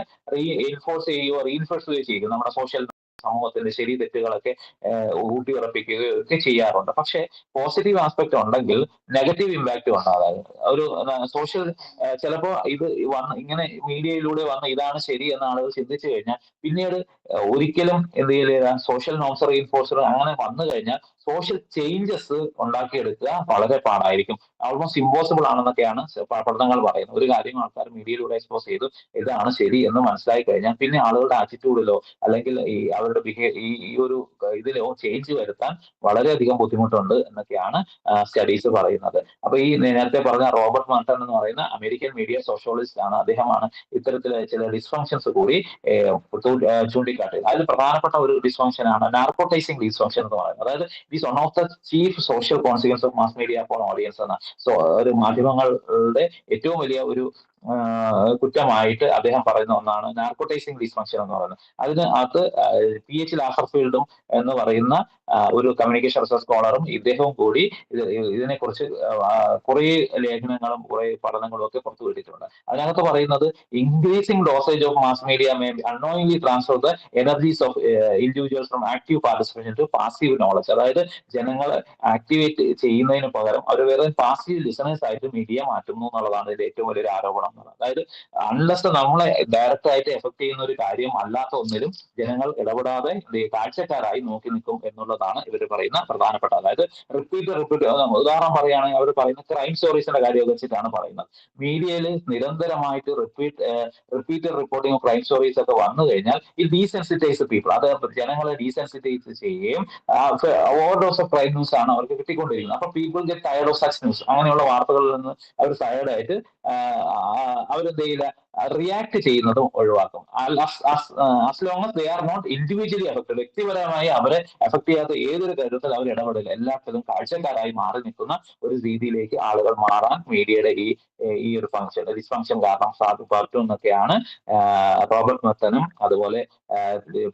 എൻഫോഴ്സ് ചെയ്യുകയോ റീഇൻഫോഴ്സ് ചെയ്യുക നമ്മുടെ സോഷ്യൽ സമൂഹത്തിന്റെ ശരി തെറ്റുകളൊക്കെ ഊട്ടി ഉറപ്പിക്കുകയോ ഒക്കെ ചെയ്യാറുണ്ട്. പക്ഷെ പോസിറ്റീവ് ആസ്പെക്ട് ഉണ്ടെങ്കിൽ നെഗറ്റീവ് ഇമ്പാക്റ്റും ഉണ്ടാകാതെ ഒരു സോഷ്യൽ ചിലപ്പോ ഇത് ഇങ്ങനെ മീഡിയയിലൂടെ വന്ന് ഇതാണ് ശരി എന്ന ആളുകൾ ചിന്തിച്ചു കഴിഞ്ഞാൽ പിന്നീട് ഒരിക്കലും എന്ത് ചെയ്യില്ല, സോഷ്യൽ നോംസ് റീഇൻഫോഴ്സർ അങ്ങനെ വന്നു കഴിഞ്ഞാൽ സോഷ്യൽ ചേഞ്ചസ് ഉണ്ടാക്കിയെടുക്കുക വളരെ പാടായിരിക്കും, ഓൾമോസ്റ്റ് ഇമ്പോസിബിൾ ആണെന്നൊക്കെയാണ് പഠനങ്ങൾ പറയുന്നത്. ഒരു കാര്യം ആൾക്കാർ മീഡിയയിലൂടെ എക്സ്പോസ് ചെയ്തു ഇതാണ് ശരി എന്ന് മനസ്സിലായി കഴിഞ്ഞാൽ പിന്നെ ആളുകളുടെ ആറ്റിറ്റ്യൂഡിലോ അല്ലെങ്കിൽ ഈ അവരുടെ ഈ ഒരു ഇതിലോ ചേഞ്ച് വരുത്താൻ വളരെയധികം ബുദ്ധിമുട്ടുണ്ട് എന്നൊക്കെയാണ് സ്റ്റഡീസ് പറയുന്നത്. അപ്പൊ ഈ നേരത്തെ പറഞ്ഞ റോബർട്ട് മർട്ടൺ എന്ന് പറയുന്ന അമേരിക്കൻ മീഡിയ സോഷ്യോളജിസ്റ്റ് ആണ്, അദ്ദേഹമാണ് ഇത്തരത്തിലെ ചില ഡിസ്ഫങ്ഷൻസ് കൂടി ചൂണ്ടിക്കാട്ടിയത്. അതിൽ പ്രധാനപ്പെട്ട ഒരു ഡിസ്ഫങ്ഷൻ ആണ് നാർക്കോട്ടൈസിംഗ് ഡിസ്ഫങ്ഷൻ എന്ന് പറയുന്നത്. അതായത് it one of the chief social consequence of mass media for audience എന്ന ഒരു മാധ്യമങ്ങളുടെ ഏറ്റവും വലിയ ഒരു കുറ്റമായിട്ട് അദ്ദേഹം പറയുന്ന ഒന്നാണ് നാർക്കോട്ടൈസിംഗ് ഡിസ്ഫങ്ഷൻ എന്ന് പറയുന്നത്. അത് PH ലാസർഫീൽഡും എന്ന് പറയുന്ന ഒരു കമ്മ്യൂണിക്കേഷൻ റിസർച്ച് സ്കോളറും ഇദ്ദേഹവും കൂടി ഇതിനെക്കുറിച്ച് കുറെ ലേഖനങ്ങളും കുറെ പഠനങ്ങളും ഒക്കെ പുറത്തുവിട്ടിട്ടുണ്ട്. അതിനകത്ത് പറയുന്നത് increasing dosage of mass media may unknowingly transfer the energies of individuals from active participation to passive knowledge. അതായത് ജനങ്ങളെ ആക്ടിവേറ്റ് ചെയ്യുന്നതിന് പകരം അവർ വേറെ പാസീവ് ലിസണേഴ്സ് ആയിട്ട് മീഡിയ മാറ്റുന്നു എന്നുള്ളതാണ് ഇതിന്റെ ഏറ്റവും വലിയൊരു ആരോപണം. അതായത് അൺലെസ് നമ്മളെ ഡയറക്റ്റ് ആയിട്ട് എഫക്ട് ചെയ്യുന്ന ഒരു കാര്യം അല്ലാത്ത ഒന്നിലും ജനങ്ങൾ ഇടപെടാതെ കാഴ്ചക്കാരായി നോക്കി നിൽക്കും എന്നുള്ളതാണ് ഇവർ പറയുന്ന പ്രധാനപ്പെട്ട. അതായത് റിപ്പീറ്റ് ഉദാഹരണം പറയുകയാണെങ്കിൽ അവർ പറയുന്ന ക്രൈം സ്റ്റോറീസിന്റെ കാര്യം വെച്ചിട്ടാണ് പറയുന്നത്. മീഡിയയിൽ നിരന്തരമായിട്ട് repeated reporting of crime stories ഒക്കെ വന്നു കഴിഞ്ഞാൽ ഇത് ഡീസെൻസിറ്റൈസ് പീപ്പിൾ, അത് ജനങ്ങളെ ഡീസെൻസിറ്റൈസ് ചെയ്യുകയും ഓവർഡോസ് ഓഫ് ക്രൈം ന്യൂസ് ആണ് അവർക്ക് കിട്ടിക്കൊണ്ടിരിക്കുന്നത്. അപ്പൊ people get tired of such news, അങ്ങനെയുള്ള വാർത്തകളിൽ നിന്ന് അവർ ടയർഡായിട്ട് അവരെന്ത് ചെയ്യില്ല, റിയാക്ട് ചെയ്യുന്നതും ഒഴിവാക്കും. As long as they are not individually affected, വ്യക്തിപരമായി അവരെ എഫക്ട് ചെയ്യാത്ത ഏതൊരു കാര്യത്തിൽ അവർ ഇടപെടില്ല, എല്ലാത്തിലും കാഴ്ചക്കാരായി മാറി നിൽക്കുന്ന ഒരു രീതിയിലേക്ക് ആളുകൾ മാറാൻ മീഡിയയുടെ ഈ ഒരു ഡിസ്ഫങ്ഷൻ കാരണം സാധ്യപ്പെടുത്തും എന്നൊക്കെയാണ് റോബർട്ട് മെർട്ടനും അതുപോലെ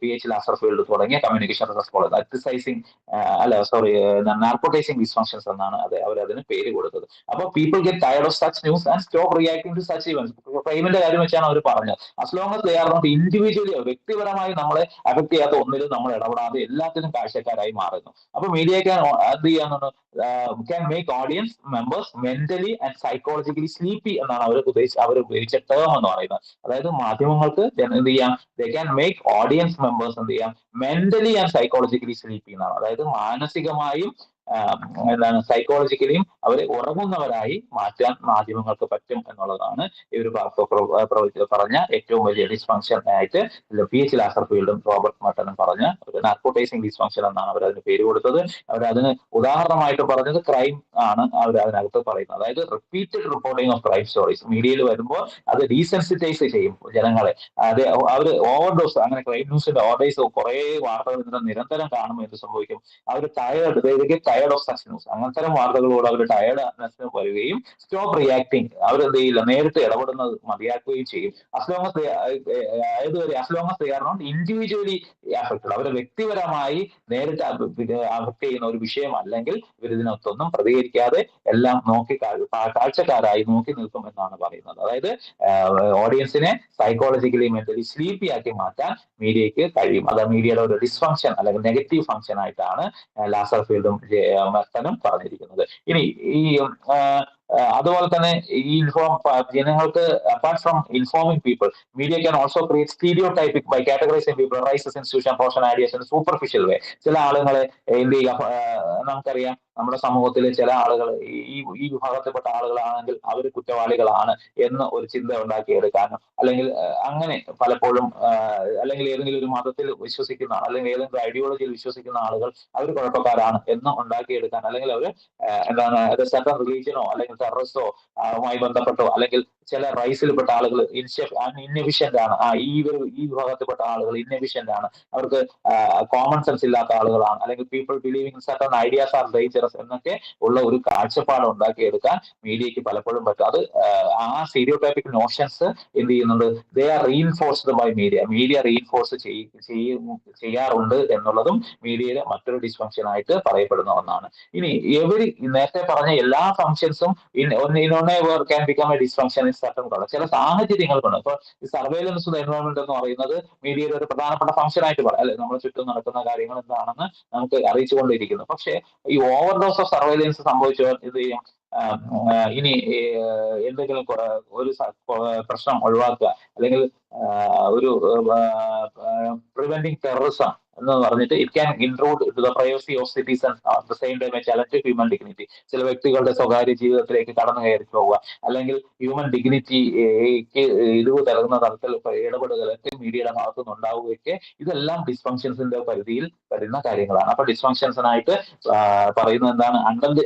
PH ലാസർഫീൽഡ് തുടങ്ങിയ communication research scholar narcotising dysfunctions എന്നാണ് അവരതിന് പേര് കൊടുത്തത്. അപ്പൊ people get tired of such news and stop reacting to such events. ക്രൈമിന്റെ കാര്യം വെച്ചാണ് അവർ പറഞ്ഞത്. As long as they are not individually, വ്യക്തിപരമായി നമ്മളെ അഫക്ട് ചെയ്യാത്ത ഒന്നിലും നമ്മൾ ഇടപെടാതെ എല്ലാത്തിനും കാഴ്ചക്കാരായി മാറുന്നു. അപ്പൊ മീഡിയ എന്ത് ചെയ്യാന്നുണ്ട്, can make audience members mentally and psychologically sleepy എന്നാണ് അവർ ഉപയോഗിച്ച ടേം എന്ന് പറയുന്നത്. അതായത് മാധ്യമങ്ങൾക്ക് എന്ത് ചെയ്യാം, they can make audience members എന്ത് ചെയ്യാം, മെന്റലി ആൻഡ് സൈക്കോളജിക്കലി സ്ലീപ്പി എന്നാണ്. അതായത് മാനസികമായും സൈക്കോളജിക്കലിയും അവരെ ഉറങ്ങുന്നവരായി മാറ്റാൻ മാധ്യമങ്ങൾക്ക് പറ്റും എന്നുള്ളതാണ് ഇവർ പറഞ്ഞ ഏറ്റവും വലിയ ഡിസ്ഫങ്ഷൻ ആയിട്ട് PH ലാസർഫീൽഡും റോബർട്ട് മെർട്ടനും പറഞ്ഞ ഒരു നാർക്കോട്ടൈസിംഗ് ഡിസ്ഫങ്ഷൻ എന്നാണ് അവർ അതിന് പേര് കൊടുത്തത്. അവരതിന് ഉദാഹരണമായിട്ട് പറഞ്ഞത് ക്രൈം ആണ് അവർ അതിനകത്ത് പറയുന്നത്. അതായത് repeated reporting of crime stories മീഡിയയിൽ വരുമ്പോൾ അത് ഡീസെൻസിറ്റൈസ് ചെയ്യും ജനങ്ങളെ. അവർ ഓവർഡോസ്, അങ്ങനെ ക്രൈം ന്യൂസിന്റെ ഓവർഡോസ് കുറെ വാർത്തകൾ നിരന്തരം കാണുമ്പോൾ എന്ത് സംഭവിക്കും, അവർ tired tired of such news. അങ്ങനത്തെ വാർത്തകളോട് അവർ ടയർഡ്നെസ് വരികയും സ്റ്റോപ്പ് റിയാക്ടിങ്, അവർ എന്ത് ചെയ്യില്ല, നേരിട്ട് ഇടപെടുന്നത് മതിയാക്കുകയും ചെയ്യും. as long as they are not individually affected, അവരെ വ്യക്തിപരമായി നേരിട്ട് അഫക്ട് ചെയ്യുന്ന ഒരു വിഷയം അല്ലെങ്കിൽ ഇവർ ഇതിനകത്തൊന്നും പ്രതികരിക്കാതെ എല്ലാം കാഴ്ചക്കാരായി നോക്കി നിൽക്കും എന്നാണ് പറയുന്നത്. അതായത് ഓഡിയൻസിനെ സൈക്കോളജിക്കലി മെന്റലി സ്ലീപ്പി ആക്കി മാറ്റാൻ മീഡിയക്ക് കഴിയും. അത് മീഡിയയുടെ ഒരു ഡിസ്ഫങ്ഷൻ അല്ലെങ്കിൽ നെഗറ്റീവ് ഫങ്ഷൻ ആയിട്ടാണ് ലാസർഫീൽഡും മെർട്ടനും പറഞ്ഞിരിക്കുന്നത്. ഇനി ഈ അതുപോലെ തന്നെ ഈ ജനങ്ങൾക്ക് apart from informing people, media can also create stereotypic by categorising people, races institution portion ideas in superficial way. ചില ആളുകളെ എന്ത് ചെയ്യുക, നമുക്കറിയാം നമ്മുടെ സമൂഹത്തിലെ ചില ആളുകൾ ഈ വിഭാഗത്തിൽപ്പെട്ട ആളുകളാണെങ്കിൽ അവർ കുറ്റവാളികളാണ് എന്ന് ഒരു ചിന്ത ഉണ്ടാക്കിയെടുക്കാനും, അല്ലെങ്കിൽ അങ്ങനെ പലപ്പോഴും അല്ലെങ്കിൽ ഏതെങ്കിലും ഒരു മതത്തിൽ വിശ്വസിക്കുന്ന അല്ലെങ്കിൽ ഏതെങ്കിലും ഐഡിയോളജിയിൽ വിശ്വസിക്കുന്ന ആളുകൾ അവർ കുഴപ്പക്കാരാണ് എന്ന് ഉണ്ടാക്കിയെടുക്കാൻ, അല്ലെങ്കിൽ അവർ എന്താണ് സർട്ടൻ റിലീജിയനോ അല്ലെങ്കിൽ ടെററിസ്റ്റോ മായി ബന്ധപ്പെട്ടോ അല്ലെങ്കിൽ ചില റൈസിൽപ്പെട്ട ആളുകൾ ഇൻഎഫിഷ്യന്റ് ആണ്, ഈ വിഭാഗത്തിൽപ്പെട്ട ആളുകൾ ഇൻഎഫിഷ്യന്റ് ആണ്, അവർക്ക് കോമൺ സെൻസ് ഇല്ലാത്ത ആളുകളാണ്, അല്ലെങ്കിൽ people believing certain ideas R dangerous എന്നൊക്കെ ഉള്ള ഒരു കാഴ്ചപ്പാട് ഉണ്ടാക്കിയെടുക്കാൻ മീഡിയക്ക് പലപ്പോഴും പറ്റും. അത് ആ സ്റ്റീരിയോടൈപ്പിക് നോഷൻസ് എന്ത് ചെയ്യുന്നുണ്ട്, they are reinforced by media. Media reinforce ചെയ്യാറുണ്ട് എന്നുള്ളതും മീഡിയയിലെ മറ്റൊരു ഡിസ്ഫങ്ഷൻ ആയിട്ട് പറയപ്പെടുന്ന ഒന്നാണ്. ഇനി നേരത്തെ പറഞ്ഞ എല്ലാ ഫങ്ഷൻസും can become a dysfunction in certain colour. ചില സാഹചര്യങ്ങൾ കൊണ്ട്. ഇപ്പൊ ഈ സർവൈലൻസ് എൻവയോൺമെന്റ് എന്ന് പറയുന്നത് മീഡിയയുടെ ഒരു പ്രധാനപ്പെട്ട ഫങ്ഷൻ ആയിട്ട് പറയാം, അല്ലെ, നമ്മുടെ ചുറ്റും നടക്കുന്ന കാര്യങ്ങൾ എന്താണെന്ന് നമുക്ക് അറിയിച്ചുകൊണ്ടിരിക്കുന്നു. പക്ഷേ ഈ ഓവർഡോസ് ഓഫ് സർവൈലൻസ് സംഭവിച്ചാൽ ഇത് ചെയ്യും, ഇനി എന്തെങ്കിലും ഒരു പ്രശ്നം ഒഴിവാക്കുക, അല്ലെങ്കിൽ ഒരു പ്രിവെന്റിങ് ടെററിസം എന്ന് പറഞ്ഞിട്ട് it can intrude to the privacy of citizens at the same time a challenge to human dignity. ചില വ്യക്തികളുടെ സ്വകാര്യ ജീവിതത്തിലേക്ക് കടന്നു കയറി പോവുക, അല്ലെങ്കിൽ ഹ്യൂമൻ ഡിഗ്നിറ്റിക്ക് ഇടിവ് തരുന്ന തരത്തിൽ ഇടപെടലുകളൊക്കെ മീഡിയയുടെ ഭാഗത്തുനിന്ന് ഉണ്ടാവുകയൊക്കെ ഇതെല്ലാം ഡിസ്ഫങ്ഷൻസിന്റെ പരിധിയിൽ വരുന്ന കാര്യങ്ങളാണ്. അപ്പൊ ഡിസ്ഫങ്ഷൻസിനായിട്ട് പറയുന്നത് എന്താണ്,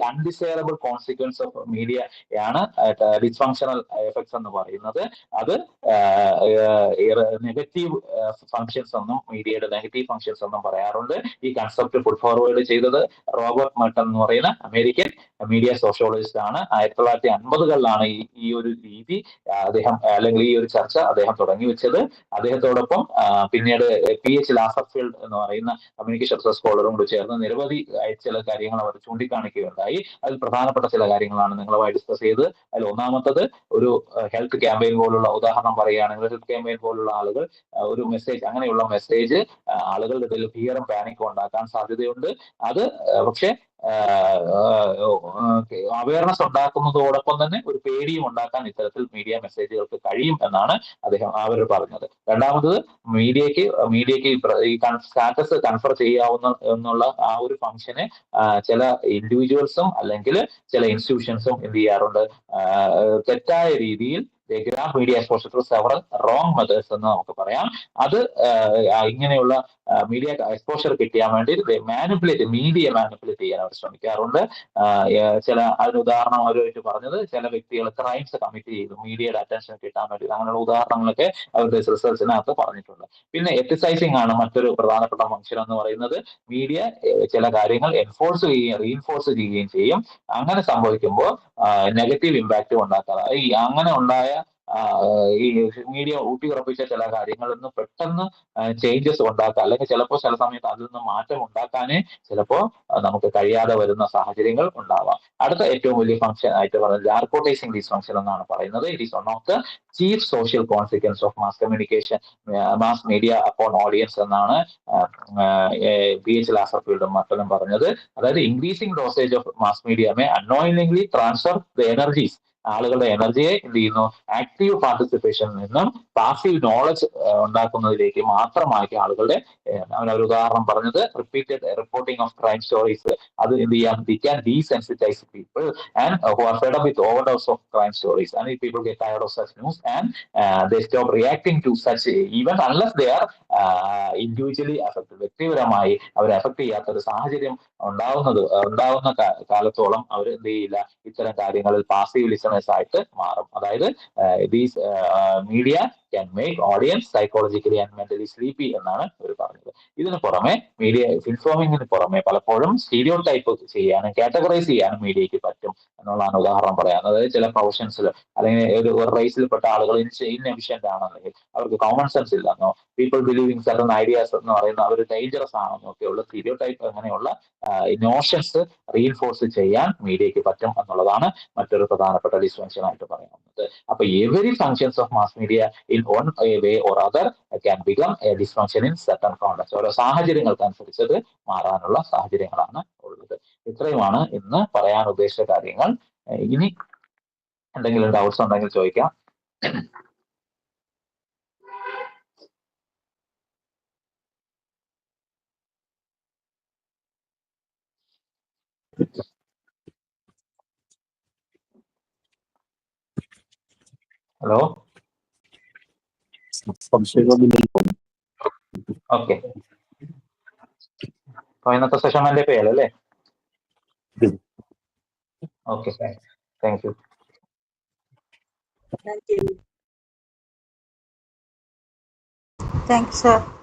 അൺഡിസൈറബിൾ കോൺസിക്വൻസ് ഓഫ് മീഡിയ ആണ് ഡിസ്ഫങ്ഷണൽ എഫക്ട്സ് എന്ന് പറയുന്നത്. അത് നെഗറ്റീവ് ഫങ്ഷൻസ് എന്നും മീഡിയയുടെ നെഗറ്റീവ് ഫങ്ഷൻസ് എന്നും പറയാറുണ്ട്. ഈ കൺസെപ്റ്റ് പുട്ട് ഫോർവേഡ് ചെയ്തത് റോബർട്ട് മെർട്ടൺ എന്ന് പറയുന്ന അമേരിക്കൻ മീഡിയ സോഷ്യോളജിസ്റ്റ് ആണ്. 1950കളിലാണ് ഈ ഒരു രീതി അദ്ദേഹം അല്ലെങ്കിൽ ഈ ഒരു ചർച്ച അദ്ദേഹം തുടങ്ങി വെച്ചത്. അദ്ദേഹത്തോടൊപ്പം പിന്നീട് PH ലാസർഫീൽഡ് എന്ന് പറയുന്ന കമ്മ്യൂണിക്കേഷൻ റിസർച്ച് സ്കോളറും കൂടി ചേർന്ന് നിരവധി ചില കാര്യങ്ങൾ അവർ ചൂണ്ടിക്കാണിക്കുകയുണ്ടായി. അതിൽ പ്രധാനപ്പെട്ട ചില കാര്യങ്ങളാണ് നിങ്ങളുമായി ഡിസ്കസ് ചെയ്ത്. അതിൽ ഒന്നാമത്തത് ഒരു ഹെൽത്ത് ക്യാമ്പയിൻ പോലുള്ള, ഉദാഹരണം പറയുകയാണെങ്കിൽ ഹെൽത്ത് ക്യാമ്പയിൻ പോലുള്ള ആളുകൾ ഒരു മെസ്സേജ്, അങ്ങനെയുള്ള മെസ്സേജ് ആളുകളുടെ ഇടയിൽ ഫിയറും പാനിക്കും ഉണ്ടാക്കാൻ സാധ്യതയുണ്ട്. അത് പക്ഷെ അവയർനെസ് ഉണ്ടാക്കുന്നതോടൊപ്പം തന്നെ ഒരു പേടിയും ഉണ്ടാക്കാൻ ഇത്തരത്തിൽ മീഡിയ മെസ്സേജുകൾക്ക് കഴിയും എന്നാണ് അവർ പറഞ്ഞത്. രണ്ടാമത് മീഡിയക്ക് ഈ സ്റ്റാറ്റസ് കൺഫർ ചെയ്യാവുന്ന എന്നുള്ള ആ ഒരു ഫംഗ്ഷന് ചില ഇൻഡിവിജ്വൽസും അല്ലെങ്കിൽ ചില ഇൻസ്റ്റിറ്റ്യൂഷൻസും എന്ത് ചെയ്യാറുണ്ട്, തെറ്റായ രീതിയിൽ media exposure through several wrong methods എന്ന് നമുക്ക് പറയാം. അത് ഇങ്ങനെയുള്ള മീഡിയ എക്സ്പോഷർ കിട്ടിയാൻ വേണ്ടി മീഡിയ മാനിപ്പുലേറ്റ് ചെയ്യാൻ അവർ ശ്രമിക്കാറുണ്ട്. അതിന് ഉദാഹരണം അവരുമായിട്ട് പറഞ്ഞത്, ചില വ്യക്തികൾ ക്രൈംസ് കമ്മിറ്റ് ചെയ്തു മീഡിയയുടെ അറ്റൻഷൻ കിട്ടാൻ വേണ്ടി. അങ്ങനെയുള്ള ഉദാഹരണങ്ങളൊക്കെ അവരുടെ റിസർച്ചിനകത്ത് പറഞ്ഞിട്ടുണ്ട്. പിന്നെ എത്തിസൈസിങ് ആണ് മറ്റൊരു പ്രധാനപ്പെട്ട ഫംഗ്ഷൻ എന്ന് പറയുന്നത്. മീഡിയ ചില കാര്യങ്ങൾ റീഇൻഫോഴ്സ് ചെയ്യുകയും ചെയ്യും. അങ്ങനെ സംഭവിക്കുമ്പോൾ നെഗറ്റീവ് ഇമ്പാക്റ്റും ഉണ്ടാക്കാറ്. അങ്ങനെ ഉണ്ടായ ഈ മീഡിയ ഊട്ടിയുറപ്പിച്ച ചില കാര്യങ്ങളിൽ നിന്ന് പെട്ടെന്ന് ചേഞ്ചസ് ഉണ്ടാക്കുക, അല്ലെങ്കിൽ ചിലപ്പോൾ ചില സമയത്ത് അതിൽ നിന്ന് മാറ്റം ഉണ്ടാക്കാനേ ചിലപ്പോൾ നമുക്ക് കഴിയാതെ വരുന്ന സാഹചര്യങ്ങൾ ഉണ്ടാവാം. അടുത്ത ഏറ്റവും വലിയ ഫംഗ്ഷൻ ആയിട്ട് പറയുന്നത് ജാർക്കോട്ടൈസിംഗ് ഡിസ്ഫങ്ഷൻ എന്നാണ് പറയുന്നത്. It is one of the chief social consequence of mass media upon audience എന്നാണ് PH ലാസർഫീൽഡും മറ്റൊന്നും പറഞ്ഞത്. അതായത് increasing dosage of mass media may unknowingly transfer the energies, ആളുകളുടെ എനർജിയെ എന്ത് ചെയ്യുന്നു, ആക്റ്റീവ് പാർട്ടിസിപ്പേഷനിൽ നിന്നും പാസീവ് നോളജ് ഉണ്ടാക്കുന്നതിലേക്ക് മാത്രമാക്കി ആളുകളുടെ, അവനൊരു ഉദാഹരണം പറഞ്ഞത് repeated reporting of crime stories, അത് എന്ത് ചെയ്യാം, they can desensitise people and who are fed up with overdose of crime stories and people get tired of such news and they stop reacting to such even unless they are individually affect. വ്യക്തിപരമായി അവരെ affect ചെയ്യാത്ത ഒരു സാഹചര്യം ഉണ്ടാവുന്ന കാലത്തോളം അവർ എന്ത് ചെയ്യില്ല, ഇത്തരം കാര്യങ്ങളിൽ പാസീവ് ലിസണർ ലിസണേഴ്സ് ആയിട്ട് മാറും. അതായത് these media can make audience psychologically and mentally sleepy എന്നാണ് ഇവർ പറഞ്ഞത്. ഇതിന് പുറമെ മീഡിയ ഇൻഫോമിങ്ങിന് പുറമെ പലപ്പോഴും സ്റ്റീരിയോ ടൈപ്പ് ചെയ്യാനും കാറ്റഗറൈസ് ചെയ്യാനും മീഡിയക്ക് പറ്റും എന്നുള്ളതാണ് ഉദാഹരണം പറയാം. അതായത് ചില പ്രൊഫഷൻസിൽ അല്ലെങ്കിൽ ഒരു റേസിൽപ്പെട്ട ആളുകൾ ഇൻഎഫിഷ്യന്റ് ആണെന്നെങ്കിൽ അവർക്ക് കോമൺ സെൻസ് ഇല്ലെന്നോ, പീപ്പിൾ ബിലീവിങ് സർട്ടൺ ഐഡിയാസ് എന്ന് പറയുന്ന അവർ ഡേഞ്ചറസ് ആണെന്നോ ഒക്കെയുള്ള സ്റ്റീരിയോ ടൈപ്പ് അങ്ങനെയുള്ള നോഷൻസ് റീഇൻഫോഴ്സ് ചെയ്യാൻ മീഡിയക്ക് പറ്റും എന്നുള്ളതാണ് മറ്റൊരു പ്രധാനപ്പെട്ട ഡിസ്ഫങ്ഷൻ ആയിട്ട് പറയാവുന്നത്. അപ്പൊ every functions of mass media in one way or other can become a dysfunction in certain context. ഓരോ സാഹചര്യങ്ങൾക്കനുസരിച്ചത് മാറാനുള്ള സാഹചര്യങ്ങളാണ് ഉള്ളത്. ഇത്രയുമാണ് ഇന്ന് പറയാൻ ഉദ്ദേശിച്ച കാര്യങ്ങൾ. ഇനി എന്തെങ്കിലും ഡൗട്ട്സ് ഉണ്ടെങ്കിൽ ചോദിക്കാം. Hello, okay. അപ്പൊ ഇന്നത്തെ സെഷൻ എൻ്റെ പേരല്ലേ? Okay, thank you. Thank you, sir.